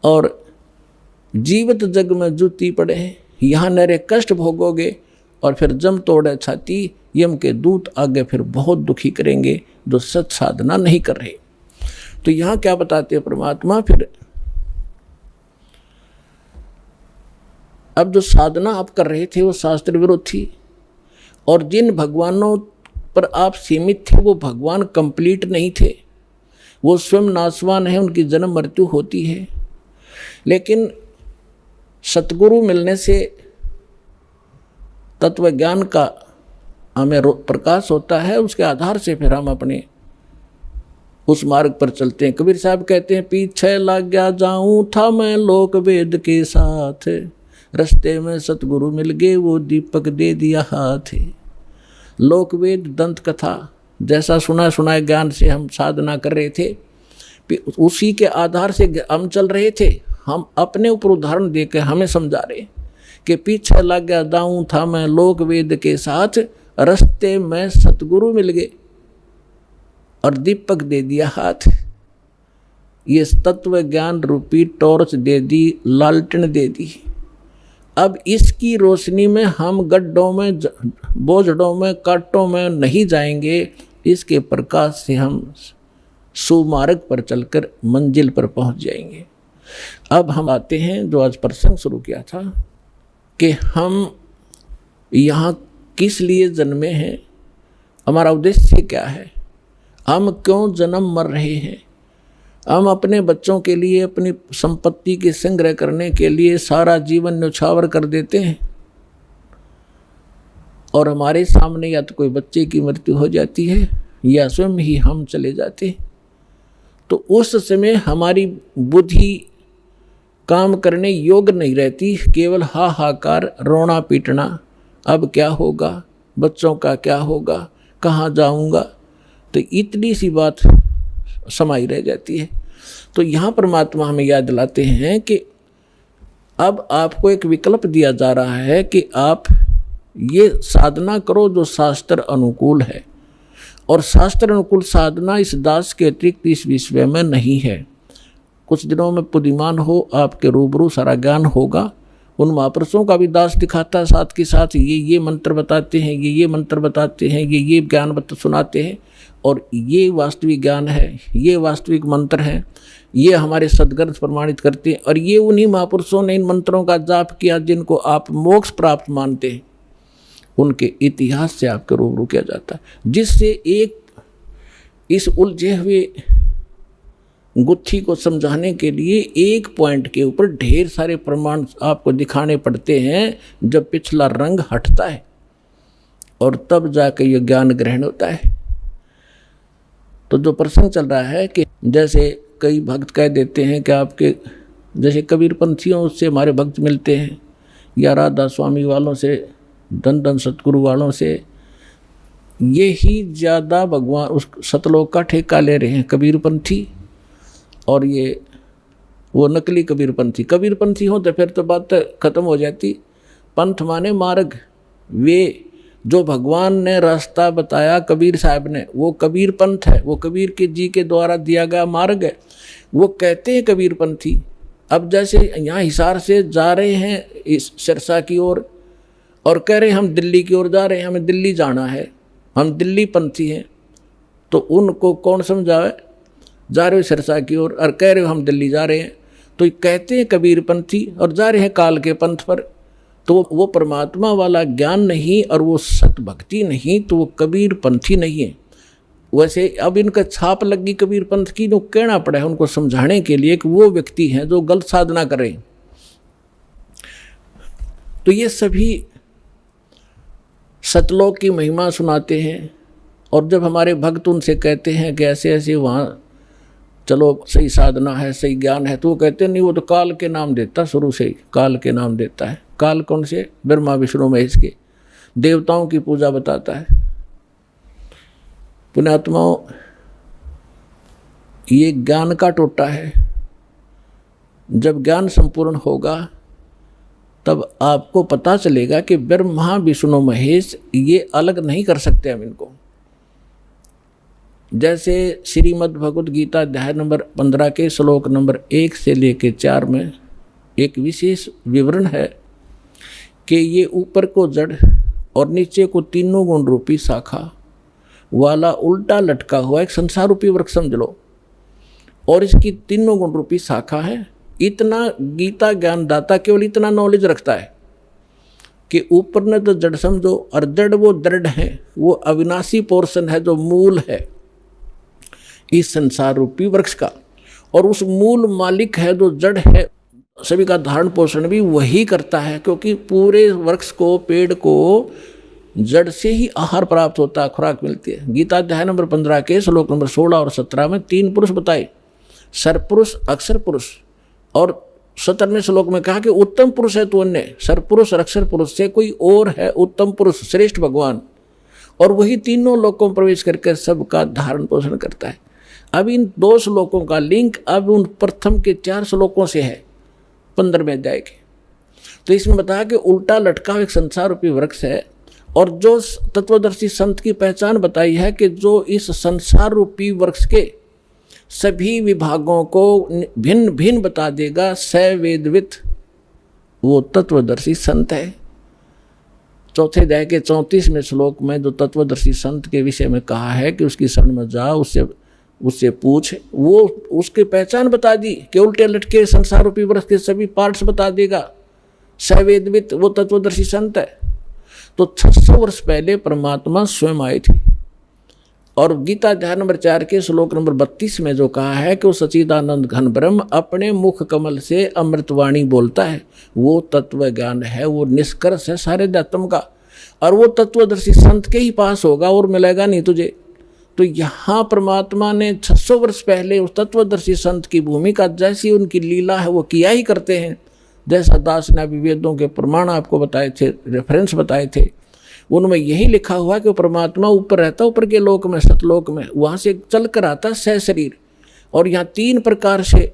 और जीवित जग में जूती पड़े यहाँ नरे कष्ट भोगोगे, और फिर जम तोड़े छाती, यम के दूत आगे फिर बहुत दुखी करेंगे जो सत साधना नहीं कर रहे। तो यहाँ क्या बताते हैं परमात्मा? फिर अब जो साधना आप कर रहे थे वो शास्त्र विरुद्ध थी, और जिन भगवानों पर आप सीमित थे वो भगवान कंप्लीट नहीं थे, वो स्वयं नाशवान है, उनकी जन्म मृत्यु होती है। लेकिन सतगुरु मिलने से तत्व ज्ञान का हमें प्रकाश होता है, उसके आधार से फिर हम अपने उस मार्ग पर चलते हैं। कबीर साहब कहते हैं पीछे लग गया जाऊं था मैं लोक वेद के साथ, रास्ते में सतगुरु मिल गए वो दीपक दे दिया हाथ। लोक वेद दंत कथा जैसा सुना सुनाए ज्ञान से हम साधना कर रहे थे, उसी के आधार से हम चल रहे थे। हम अपने ऊपर उदाहरण देकर हमें समझा रहे कि पीछे लग गया दाऊं था मैं लोक वेद के साथ, रास्ते में सतगुरु मिल गए और दीपक दे दिया हाथ। ये तत्व ज्ञान रूपी टॉर्च दे दी, लालटेन दे दी। अब इसकी रोशनी में हम गड्ढों में, बोझड़ों में, कांटों में नहीं जाएंगे। इसके प्रकाश से हम सुमार्ग पर चलकर मंजिल पर पहुंच जाएंगे। अब हम आते हैं जो आज प्रसंग शुरू किया था कि हम यहाँ किस लिए जन्मे हैं, हमारा उद्देश्य क्या है, हम क्यों जन्म मर रहे हैं। हम अपने बच्चों के लिए, अपनी संपत्ति के संग्रह करने के लिए सारा जीवन न्यौछावर कर देते हैं और हमारे सामने या तो कोई बच्चे की मृत्यु हो जाती है या स्वयं ही हम चले जाते हैं। तो उस समय हमारी बुद्धि काम करने योग्य नहीं रहती, केवल हाहाकार, रोना पीटना, अब क्या होगा, बच्चों का क्या होगा, कहाँ जाऊंगा, तो इतनी सी बात समाई रह जाती है। तो यहाँ परमात्मा हमें याद दिलाते हैं कि अब आपको एक विकल्प दिया जा रहा है कि आप ये साधना करो जो शास्त्र अनुकूल है, और शास्त्र अनुकूल साधना इस दास के अतिरिक्त इस विश्व में नहीं है। कुछ दिनों में बुद्धिमान हो, आपके रूबरू सारा ज्ञान होगा। उन महापुरुषों का भी दास दिखाता है, साथ के साथ ये मंत्र बताते हैं, ये मंत्र बताते हैं, ये ज्ञान सुनाते हैं, और ये वास्तविक ज्ञान है, ये वास्तविक मंत्र है, ये हमारे सदग्रंथ प्रमाणित करते हैं। और ये उन्हीं महापुरुषों ने इन मंत्रों का जाप किया जिनको आप मोक्ष प्राप्त मानते हैं, उनके इतिहास से आपके रूबरू किया जाता है, जिससे एक इस उलझे हुए गुत्थी को समझाने के लिए एक पॉइंट के ऊपर ढेर सारे प्रमाण आपको दिखाने पड़ते हैं। जब पिछला रंग हटता है और तब जाकर यह ज्ञान ग्रहण होता है। तो जो प्रसंग चल रहा है कि जैसे कई भक्त कह देते हैं कि आपके जैसे कबीर पंथियों से हमारे भक्त मिलते हैं, या राधा स्वामी वालों से, धन धन सतगुरु वालों से, ये ही ज़्यादा भगवान उस सतलोक का ठेका ले रहे हैं कबीर पंथी। और ये वो नकली कबीर पंथी हो तो फिर तो बात खत्म हो जाती। पंथ माने मार्ग, वे जो भगवान ने रास्ता बताया कबीर साहब ने, वो कबीर पंथ है, वो कबीर के जी के द्वारा दिया गया मार्ग है, वो कहते हैं कबीर पंथी। अब जैसे यहाँ हिसार से जा रहे हैं इस सिरसा की ओर और कह रहे हैं हम दिल्ली की ओर जा रहे हैं, हमें दिल्ली जाना है, हम दिल्ली पंथी हैं, तो उनको कौन समझावे, जा रहे हो सिरसा की ओर और कह रहे हो हम दिल्ली जा रहे हैं, तो कहते हैं कबीर पंथी और जा रहे हैं काल के पंथ पर। तो वो परमात्मा वाला ज्ञान नहीं और वो सत भक्ति नहीं, तो वो कबीर पंथी नहीं है। वैसे अब इनका छाप लगी कबीर पंथ की, तो कहना पड़ा है उनको समझाने के लिए कि वो व्यक्ति हैं जो गलत साधना कर रहे हैं। तो ये सभी सतलोक की महिमा सुनाते हैं, और जब हमारे भक्त उनसे कहते हैं कि ऐसे ऐसे वहाँ चलो सही साधना है, सही ज्ञान है, तो वो कहते हैं नहीं, वो तो काल के नाम देता, शुरू से ही काल के नाम देता है। काल कौन से? ब्रह्मा विष्णु महेश के, देवताओं की पूजा बताता है। पुण्यात्माओं, ये ज्ञान का टोटा है। जब ज्ञान संपूर्ण होगा तब आपको पता चलेगा कि ब्रह्मा विष्णु महेश ये अलग नहीं कर सकते हम इनको। जैसे श्रीमद् भगवद गीता अध्याय नंबर 15 के श्लोक नंबर 1 से लेकर 4 में एक विशेष विवरण है कि ये ऊपर को जड़ और नीचे को तीनों गुण रूपी शाखा वाला उल्टा लटका हुआ एक संसार रूपी वृक्ष समझ लो, और इसकी तीनों गुण रूपी शाखा है। इतना गीता ज्ञानदाता केवल इतना नॉलेज रखता है कि ऊपर ने तो जड़ समझो, और जड़ वो दृढ़ है, वो अविनाशी पोर्शन है जो मूल है इस संसार रूपी वृक्ष का, और उस मूल मालिक है जो जड़ है, सभी का धारण पोषण भी वही करता है, क्योंकि पूरे वृक्ष को, पेड़ को जड़ से ही आहार प्राप्त होता है, खुराक मिलती है। गीता अध्याय नंबर 15 के श्लोक नंबर 16 और 17 में 3 पुरुष बताए, सरपुरुष, अक्षर पुरुष, और 17वें श्लोक में कहा कि उत्तम पुरुष है तो अन्य, सरपुरुष और अक्षर पुरुष से कोई और है उत्तम पुरुष, श्रेष्ठ भगवान, और वही तीनों लोकों में प्रवेश करके सबका धारण पोषण करता है। अब इन 2 श्लोकों का लिंक अब उन प्रथम के 4 श्लोकों से है 15वें अध्याय के। तो इसमें बताया कि उल्टा लटका एक संसार रूपी वृक्ष है, और जो तत्वदर्शी संत की पहचान बताई है कि जो इस संसार रूपी वृक्ष के सभी विभागों को भिन्न भिन्न बता देगा, स वेदवित, वो तत्वदर्शी संत है। चौथे अध्याय के 34वें श्लोक में जो तत्वदर्शी संत के विषय में कहा है कि उसकी शरण में जा, उससे पूछ, वो उसकी पहचान बता दी कि उल्टे लटके संसार रूपी वृक्ष के सभी पार्ट्स बता देगा, सवेदवित, वो तत्वदर्शी संत है। तो 600 वर्ष पहले परमात्मा स्वयं आए थे, और गीता अध्याय नंबर 4 के श्लोक नंबर 32 में जो कहा है कि वो सच्चिदानंद घन ब्रह्म अपने मुख कमल से अमृतवाणी बोलता है, वो तत्व ज्ञान है, वो निष्कर्ष है सारे अध्यात्म का, और वो तत्वदर्शी संत के ही पास होगा और मिलेगा नहीं तुझे। तो यहाँ परमात्मा ने 600 वर्ष पहले उस तत्वदर्शी संत की भूमिका, जैसी उनकी लीला है वो किया ही करते हैं। जैसा दास ने अभी वेदों के प्रमाण आपको बताए थे, रेफरेंस बताए थे, उनमें यही लिखा हुआ कि परमात्मा ऊपर रहता, ऊपर के लोक में, सतलोक में, वहाँ से चल कर आता सह शरीर, और यहाँ 3 प्रकार से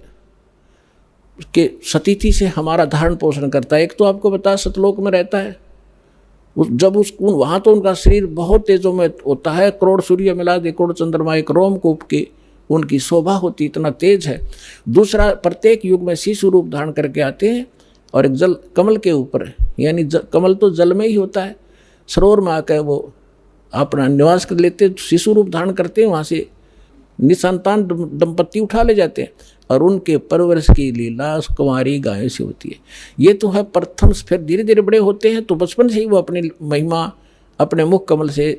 के सतिथि से हमारा धारण पोषण करता है। एक तो आपको बता सतलोक में रहता है, जब वहाँ तो उनका शरीर बहुत तेजों में होता है, करोड़ सूर्य मिला दे, करोड़ चंद्रमा एक रोमकूप की उनकी शोभा होती, इतना तेज है। दूसरा, प्रत्येक युग में शिशु रूप धारण करके आते हैं, और एक जल कमल के ऊपर, यानी कमल तो जल में ही होता है, सरोवर में आकर वो अपना निवास कर लेते, शिशु रूप धारण करते हैं, वहाँ से निसंतान दंपत्ति उठा ले जाते हैं, और उनके परवरिश की लीला कुंवारी गायों से होती है। ये तो है प्रथम। फिर धीरे धीरे बड़े होते हैं तो बचपन से ही वो अपनी महिमा अपने मुख कमल से,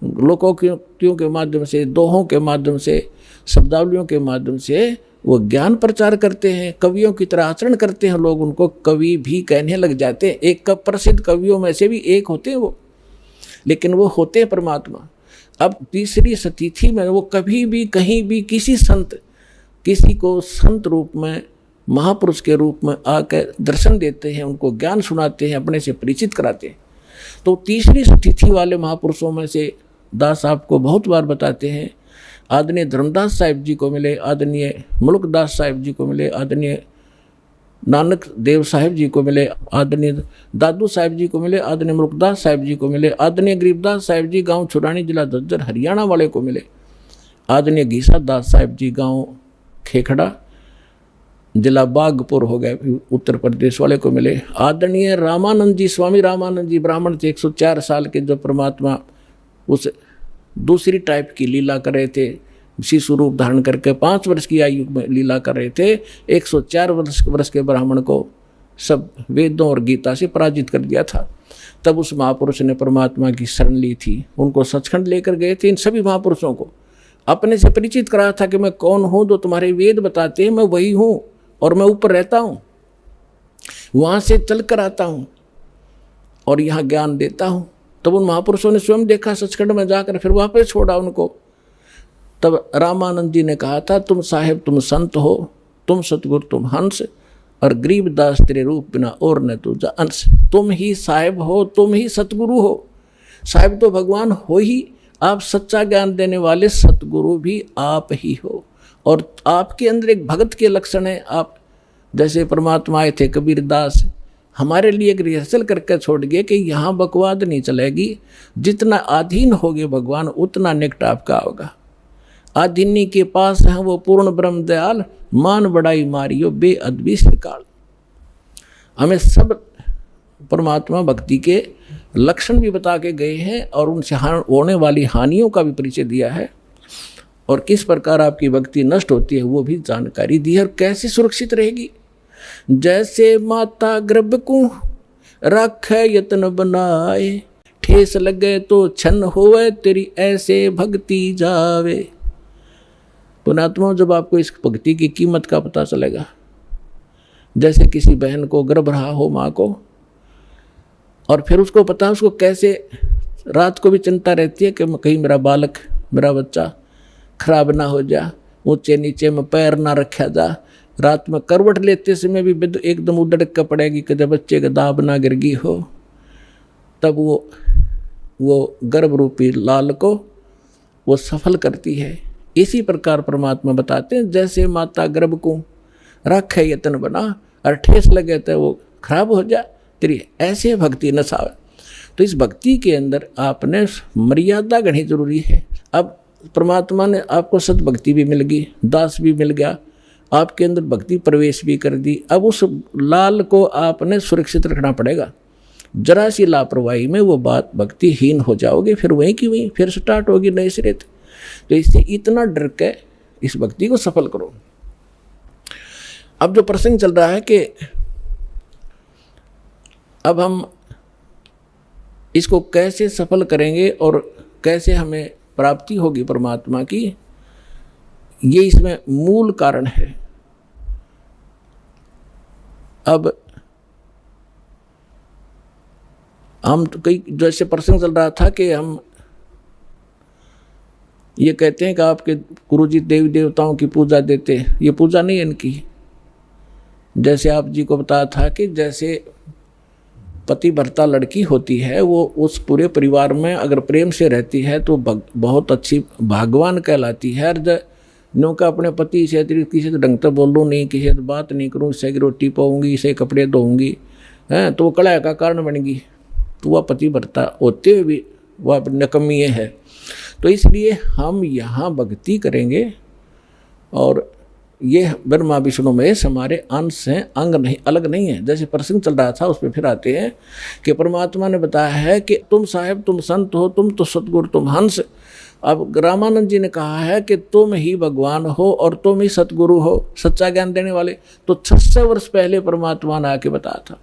लोकोक्तियों के माध्यम से, दोहों के माध्यम से, शब्दावलियों के माध्यम से वो ज्ञान प्रचार करते हैं, कवियों की तरह आचरण करते हैं। लोग उनको कवि भी कहने लग जाते हैं। एक प्रसिद्ध कवियों में से भी एक होते हैं वो, लेकिन वो होते हैं परमात्मा। अब तीसरी सतिथि में वो कभी भी कहीं भी किसी को संत रूप में, महापुरुष के रूप में आकर दर्शन देते हैं, उनको ज्ञान सुनाते हैं, अपने से परिचित कराते हैं। तो तीसरी सतिथि वाले महापुरुषों में से दास आपको बहुत बार बताते हैं, आदरणीय धर्मदास साहिब जी को मिले, आदरणीय मुल्कदास साहिब जी को मिले, आदरणीय नानक देव साहिब जी को मिले, आदरणीय दादू साहिब जी को मिले, आदरणीय मुल्कदास साहिब जी को मिले, आदरणीय गरीबदास साहिब जी गांव छुरानी जिला झज्जर हरियाणा वाले को मिले, आदरणीय घीसा दास साहिब जी गांव खेखड़ा जिला बागपुर हो गए उत्तर प्रदेश वाले को मिले, आदरणीय रामानंद जी, स्वामी रामानंद जी ब्राह्मण थे, 104 साल के, जो परमात्मा उस दूसरी टाइप की लीला कर रहे थे, शिशु रूप धारण करके 5 वर्ष की आयु में लीला कर रहे थे। 104 वर्ष के ब्राह्मण को सब वेदों और गीता से पराजित कर दिया था। तब उस महापुरुष ने परमात्मा की शरण ली थी, उनको सचखंड लेकर गए थे। इन सभी महापुरुषों को अपने से परिचित कराया था कि मैं कौन हूँ, जो तुम्हारे वेद बताते हैं मैं वही हूँ, और मैं ऊपर रहता हूँ, वहाँ से चल कर आता हूँ और यहाँ ज्ञान देता हूँ। तब उन महापुरुषों ने स्वयं देखा सचखंड में जाकर, फिर वापस छोड़ा उनको। तब रामानंद जी ने कहा था, तुम साहेब तुम संत हो, तुम सतगुरु तुम हंस, और गरीबदास तेरे रूप बिना और न तुझा अंश। तुम ही साहेब हो, तुम ही सतगुरु हो। साहेब तो भगवान हो ही, आप सच्चा ज्ञान देने वाले सतगुरु भी आप ही हो, और आपके अंदर एक भगत के लक्षण है। आप जैसे परमात्मा आए थे कबीरदास, हमारे लिए एक रिहर्सल करके छोड़ गए कि यहाँ बकवाद नहीं चलेगी, जितना अधीन होगे भगवान उतना निकट आपका होगा। आधीनी के पास है वो पूर्ण ब्रह्म दयाल, मान बड़ाई मारियो बेअदबी श्रीकाल। हमें सब परमात्मा भक्ति के लक्षण भी बता के गए हैं, और उनसे होने वाली हानियों का भी परिचय दिया है, और किस प्रकार आपकी भक्ति नष्ट होती है वो भी जानकारी दी है, और कैसे सुरक्षित रहेगी। जैसे माता गर्भ को रखे यत्न बनाए, ठेस लगे तो छन होवे तेरी ऐसे भक्ति जावे। पुणात्मा, जब आपको इस भक्ति की कीमत का पता चलेगा, जैसे किसी बहन को गर्भ रहा हो माँ को, और फिर उसको पता, उसको कैसे रात को भी चिंता रहती है कि कहीं मेरा बालक, मेरा बच्चा खराब ना हो जा, ऊंचे नीचे में पैर ना रखा जा, रात में करवट लेते समय भी एकदम उधड़क कर पड़ेगी कि जब बच्चे का दाब ना गिर गई हो। तब वो गर्भ रूपी लाल को वो सफल करती है, इसी प्रकार परमात्मा बताते हैं, जैसे माता गर्भ को रख है यतन बना और ठेस लगे तो वो खराब हो जा तेरी, ऐसे भक्ति न सावे। तो इस भक्ति के अंदर आपने मर्यादा गढ़नी जरूरी है। अब परमात्मा ने आपको सद्भक्ति भी मिल गई, दास भी मिल गया, आपके अंदर भक्ति प्रवेश भी कर दी। अब उस लाल को आपने सुरक्षित रखना पड़ेगा। जरा सी लापरवाही में वो बात भक्तिहीन हो जाओगे, फिर वहीं की वहीं फिर स्टार्ट होगी नए सिरे। तो इससे इतना डर के इस भक्ति को सफल करो। अब जो प्रसंग चल रहा है कि अब हम इसको कैसे सफल करेंगे और कैसे हमें प्राप्ति होगी परमात्मा की, ये इसमें मूल कारण है। अब हम तो कई जैसे प्रसंग चल रहा था कि हम ये कहते हैं कि आपके गुरुजी देवी देवताओं की पूजा देते, ये पूजा नहीं है इनकी। जैसे आप जी को बताया था कि जैसे पति भर्ता लड़की होती है, वो उस पूरे परिवार में अगर प्रेम से रहती है तो बहुत अच्छी भाग्यवान कहलाती है। नो का अपने पति से अतिरिक्त किसी से ढंग से बोलूँ नहीं, किसी से बात नहीं करूँ, इससे की रोटी पाऊँगी, इसे कपड़े धोऊँगी, हैं तो वो कलह का कारण बनेगी। तो वह पति भर्ता होते हुए भी वह नकमी है। तो इसलिए हम यहाँ भक्ति करेंगे और ये ब्रह्मा विष्णु महेश हमारे अंश हैं, अंग नहीं, अलग नहीं है। जैसे प्रसंग चल रहा था उस पर फिर आते हैं कि परमात्मा ने बताया है कि तुम साहेब, तुम संत हो, तुम तो सतगुरु, तुम हंस। अब रामानंद जी ने कहा है कि तुम ही भगवान हो और तुम ही सतगुरु हो, सच्चा ज्ञान देने वाले। तो 600 वर्ष पहले परमात्मा ने आके बताया था।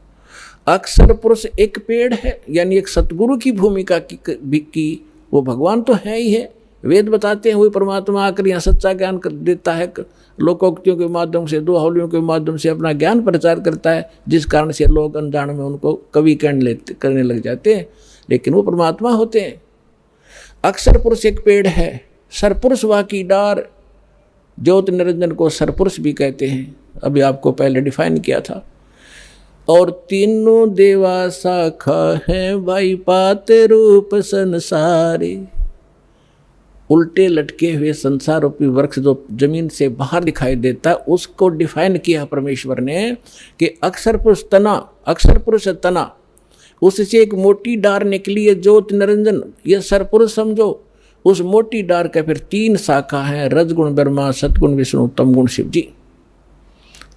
अक्षर पुरुष एक पेड़ है, यानी एक सतगुरु की भूमिका की वो भगवान तो है ही है। वेद बताते हैं वही परमात्मा आकर यहाँ सच्चा ज्ञान देता है, लोकोक्तियों के माध्यम से, दोहावलियों के माध्यम से अपना ज्ञान प्रचार करता है, जिस कारण से लोग अनजान में उनको कवि करने लग जाते हैं, लेकिन वो परमात्मा होते हैं। अक्षर पुरुष एक पेड़ है, सरपुरुष वा की डार, ज्योत निरंजन को सरपुरुष भी कहते हैं, अभी आपको पहले डिफाइन किया था। और तीनों देवा शाखा है भाई पाते रूप संसारी। उल्टे लटके हुए संसार रूपी वृक्ष जो जमीन से बाहर दिखाई देता है, उसको डिफाइन किया परमेश्वर ने कि अक्षर पुरुष तना, अक्षर पुरुष तना, उससे एक मोटी डार निकली है ज्योत निरंजन, ये सरपुरुष समझो। उस मोटी डार के फिर 3 शाखा हैं, रजगुण ब्रह्मा, सतगुण विष्णु, तमगुण शिव जी।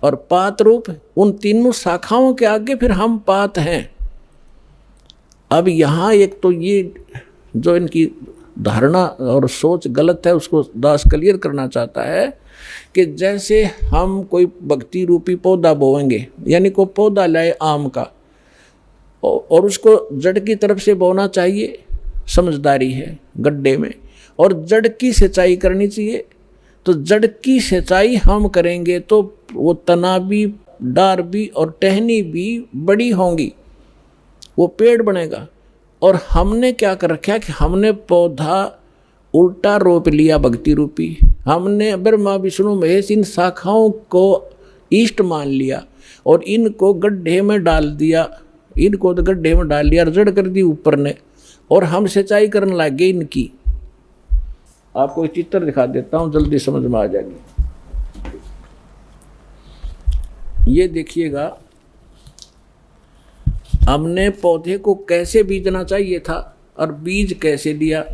और पात रूप, उन तीनों शाखाओं के आगे फिर हम पात हैं। अब यहाँ एक तो ये जो इनकी धारणा और सोच गलत है, उसको दास क्लियर करना चाहता है कि जैसे हम कोई भक्ति रूपी पौधा बोएंगे, यानी कोई पौधा लाए आम का और उसको जड़ की तरफ से बोना चाहिए, समझदारी है गड्ढे में, और जड़ की सिंचाई करनी चाहिए। तो जड़ की सिंचाई हम करेंगे तो वो तना भी, डार भी और टहनी भी बड़ी होंगी, वो पेड़ बनेगा। और हमने क्या कर रखा कि हमने पौधा उल्टा रोप लिया भक्ति रूपी। हमने ब्रह्मा विष्णु महेश इन शाखाओं को इष्ट मान लिया और इनको गड्ढे में डाल दिया, इनको तो गड्ढे में डाल लिया, जड़ कर दी ऊपर ने, और हम सिंचाई करने लगे इनकी। आपको एक चित्र दिखा देता हूँ, जल्दी समझ में आ जाएगी। ये देखिएगा, हमने पौधे को कैसे बीजना चाहिए था और बीज कैसे दिया।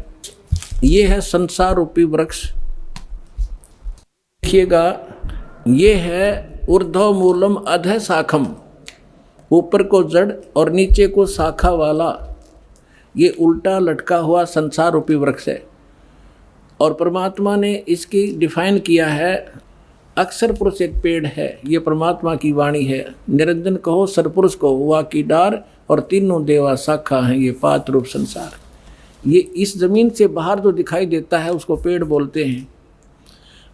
ये है संसार रूपी वृक्ष। देखिएगा, ये है ऊर्ध्व मूलम अधः शाखम, ऊपर को जड़ और नीचे को शाखा वाला ये उल्टा लटका हुआ संसार रूपी वृक्ष है। और परमात्मा ने इसकी डिफाइन किया है, अक्षर पुरुष एक पेड़ है, ये परमात्मा की वाणी है। निरंजन कहो, सरपुरुष कहो, हुआ की डार, और तीनों देवा शाखा हैं, ये पात रूप संसार। ये इस जमीन से बाहर जो दिखाई देता है उसको पेड़ बोलते हैं।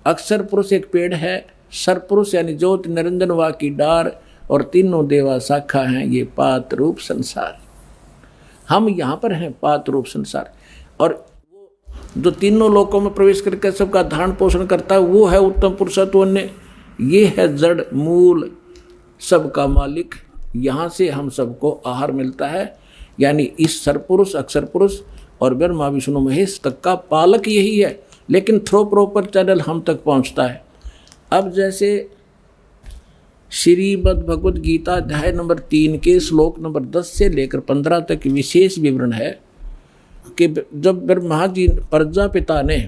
अक्षर पुरुष एक पेड़ है, सरपुरुष यानी ज्योत निरंजन वा की डार, और तीनों देवा शाखा हैं, ये पात रूप संसार। हम यहाँ पर हैं पात रूप संसार। और जो तीनों लोकों में प्रवेश करके सबका धारण पोषण करता है वो है उत्तम पुरुषत्व ने। ये है जड़ मूल सबका मालिक। यहाँ से हम सबको आहार मिलता है, यानी इस सरपुरुष, अक्षर पुरुष और ब्रह्मा विष्णु महेश तक का पालक यही है। लेकिन थ्रो प्रॉपर चैनल हम तक पहुंचता है। अब जैसे श्रीमद् भगवद गीता अध्याय नंबर 3 के श्लोक नंबर 10 से लेकर 15 तक विशेष विवरण है कि जब ब्रह्मा जी प्रजापिता ने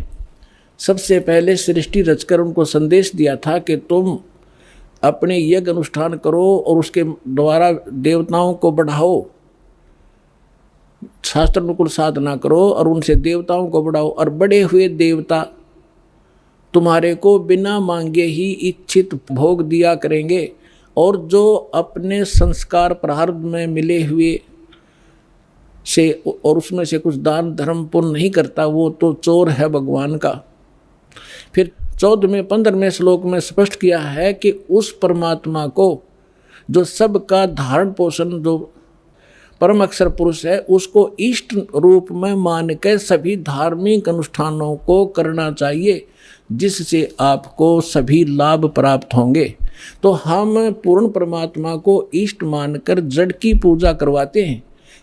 सबसे पहले सृष्टि रचकर उनको संदेश दिया था कि तुम अपने यज्ञ अनुष्ठान करो और उसके द्वारा देवताओं को बढ़ाओ, शास्त्र अनुकूल साधना करो और उनसे देवताओं को बढ़ाओ, और बड़े हुए देवता तुम्हारे को बिना मांगे ही इच्छित भोग दिया करेंगे, और जो अपने संस्कार प्रारब्ध में मिले हुए से और उसमें से कुछ दान धर्म पुण्य नहीं करता वो तो चोर है भगवान का। फिर 14वें 15वें श्लोक में स्पष्ट किया है कि उस परमात्मा को जो सबका धारण पोषण जो परम अक्षर पुरुष है उसको इष्ट रूप में मान के सभी धार्मिक अनुष्ठानों को करना चाहिए, जिससे आपको सभी लाभ प्राप्त होंगे। तो हम पूर्ण परमात्मा को इष्ट मानकर जड़ की पूजा करवाते हैं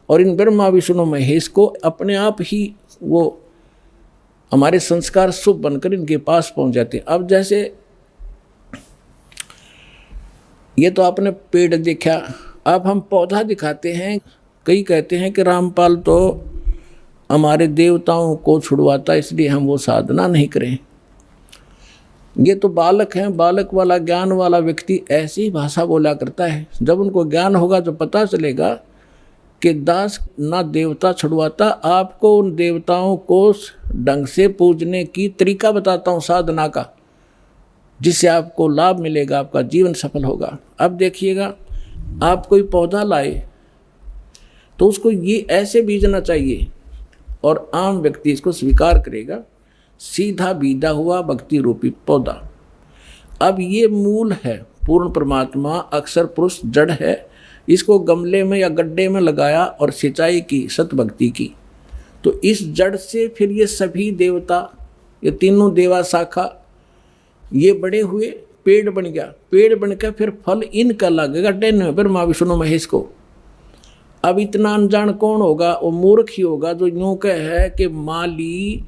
और इन ब्रह्मा विष्णु महेश को अपने आप ही वो हमारे संस्कार शुभ बनकर इनके पास पहुंच जाते हैं। अब जैसे ये तो आपने पेड़ देखा, अब हम पौधा दिखाते हैं। कई कहते हैं कि रामपाल तो हमारे देवताओं को छुड़वाता इसलिए हम वो साधना नहीं करें। ये तो बालक हैं, बालक वाला ज्ञान वाला व्यक्ति ऐसी भाषा बोला करता है। जब उनको ज्ञान होगा तो पता चलेगा कि दास ना देवता छुड़वाता, आपको उन देवताओं को ढंग से पूजने की तरीका बताता हूँ साधना का, जिससे आपको लाभ मिलेगा, आपका जीवन सफल होगा। अब देखिएगा, आप कोई पौधा लाए तो उसको ये ऐसे बीजना चाहिए और आम व्यक्ति इसको स्वीकार करेगा। सीधा बीजा हुआ भक्ति रूपी पौधा। अब ये मूल है, पूर्ण परमात्मा अक्षर पुरुष जड़ है। इसको गमले में या गड्ढे में लगाया और सिंचाई की, सत भक्ति की, तो इस जड़ से फिर ये सभी देवता, ये तीनों देवा शाखा, ये बड़े हुए, पेड़ बन गया। पेड़ बनकर फिर फल इनका लगेगा टेन ब्रह्मा विष्णु महेश को। अब इतना अनजान कौन होगा? वो मूर्ख ही होगा जो यूं कह है कि माली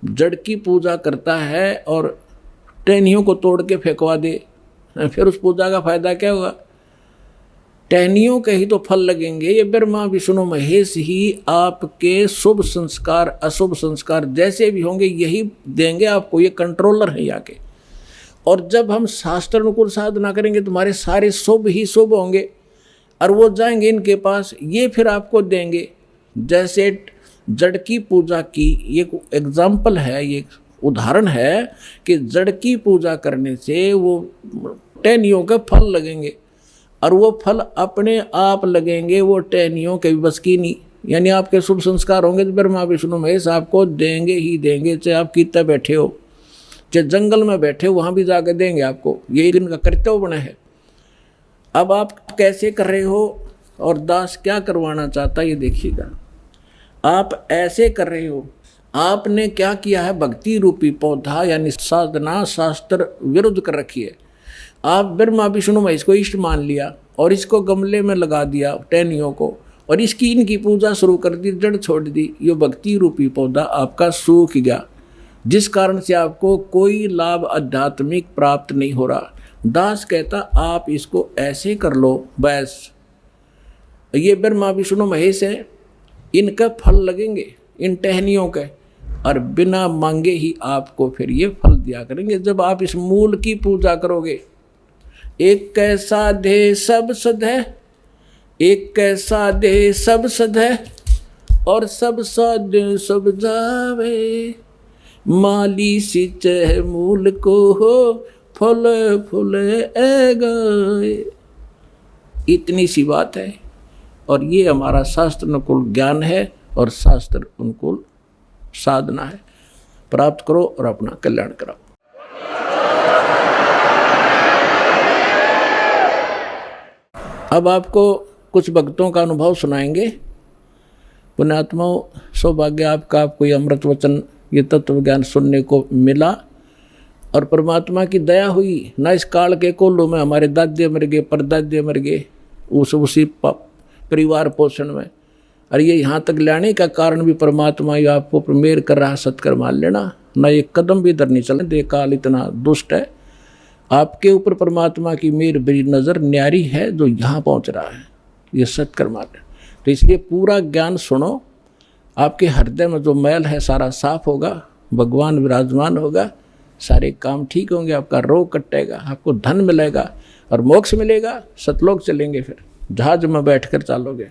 जड़ की पूजा करता है और टहनियों को तोड़ के फेंकवा दे, फिर उस पूजा का फायदा क्या होगा? टहनियों के ही तो फल लगेंगे। ये ब्रह्मा विष्णु महेश ही आपके शुभ संस्कार अशुभ संस्कार जैसे भी होंगे यही देंगे आपको। ये कंट्रोलर है यहाँ के। और जब हम शास्त्र अनुकूल साधना करेंगे तुम्हारे सारे शुभ ही शुभ होंगे और वो जाएंगे इनके पास, ये फिर आपको देंगे। जैसे जड़ की पूजा की ये एग्जाम्पल है, ये उदाहरण है कि जड़ की पूजा करने से वो टहनियों के फल लगेंगे और वो फल अपने आप लगेंगे, वो टहनियों के बस की नहीं। यानी आपके शुभ संस्कार होंगे तो ब्रह्मा विष्णु महेश आपको देंगे ही देंगे, चाहे आप कितने बैठे हो, चाहे जंगल में बैठे हो, वहाँ भी जाकर देंगे आपको। ये इनका कर्तव्य बना है। अब आप कैसे कर रहे हो और दास क्या करवाना चाहता है ये देखिएगा। आप ऐसे कर रहे हो, आपने क्या किया है? भक्ति रूपी पौधा यानी साधना शास्त्र विरुद्ध कर रखी है। आप ब्रह्मा विष्णु महेश को इष्ट मान लिया और इसको गमले में लगा दिया टहनियों को, और इसकी इनकी पूजा शुरू कर दी, जड़ छोड़ दी। ये भक्ति रूपी पौधा आपका सूख गया, जिस कारण से आपको कोई लाभ आध्यात्मिक प्राप्त नहीं हो रहा। दास कहता आप इसको ऐसे कर लो, बस ये ब्रह्मा विष्णु महेश है, इनका फल लगेंगे इन टहनियों के, और बिना मांगे ही आपको फिर ये फल दिया करेंगे जब आप इस मूल की पूजा करोगे। एक कैसा दे सब सद है, एक कैसा दे सब सद है, और सब सद सब जावे, माली सिंच मूल को हो, फल फूल ए गए। इतनी सी बात है, और ये हमारा शास्त्र अनुकूल ज्ञान है और शास्त्र अनुकूल साधना है। प्राप्त करो और अपना कल्याण कराओ। अब आपको कुछ भक्तों का अनुभव सुनाएंगे। पुण्यात्माओं, सौभाग्य आपका, आपको ये अमृत वचन, ये तत्व ज्ञान सुनने को मिला और परमात्मा की दया हुई। ना इस काल के कोल्लू में हमारे दादे मर गए, परदादे मर गए उसी परिवार पोषण में, और ये यहाँ तक लाने का कारण भी परमात्मा ही आपको मेहर कर रहा, सत्कर मान लेना, ना एक कदम भी इधर नहीं चलने दे। काल इतना दुष्ट है, आपके ऊपर परमात्मा की मेहर बड़ी नज़र न्यारी है जो यहाँ पहुँच रहा है, ये सत्कर मान ले। तो इसलिए पूरा ज्ञान सुनो, आपके हृदय में जो मैल है सारा साफ होगा, भगवान विराजमान होगा, सारे काम ठीक होंगे, आपका रोग कटेगा, आपको धन मिलेगा और मोक्ष मिलेगा, सतलोक चलेंगे, फिर जहाज में बैठकर चलोगे।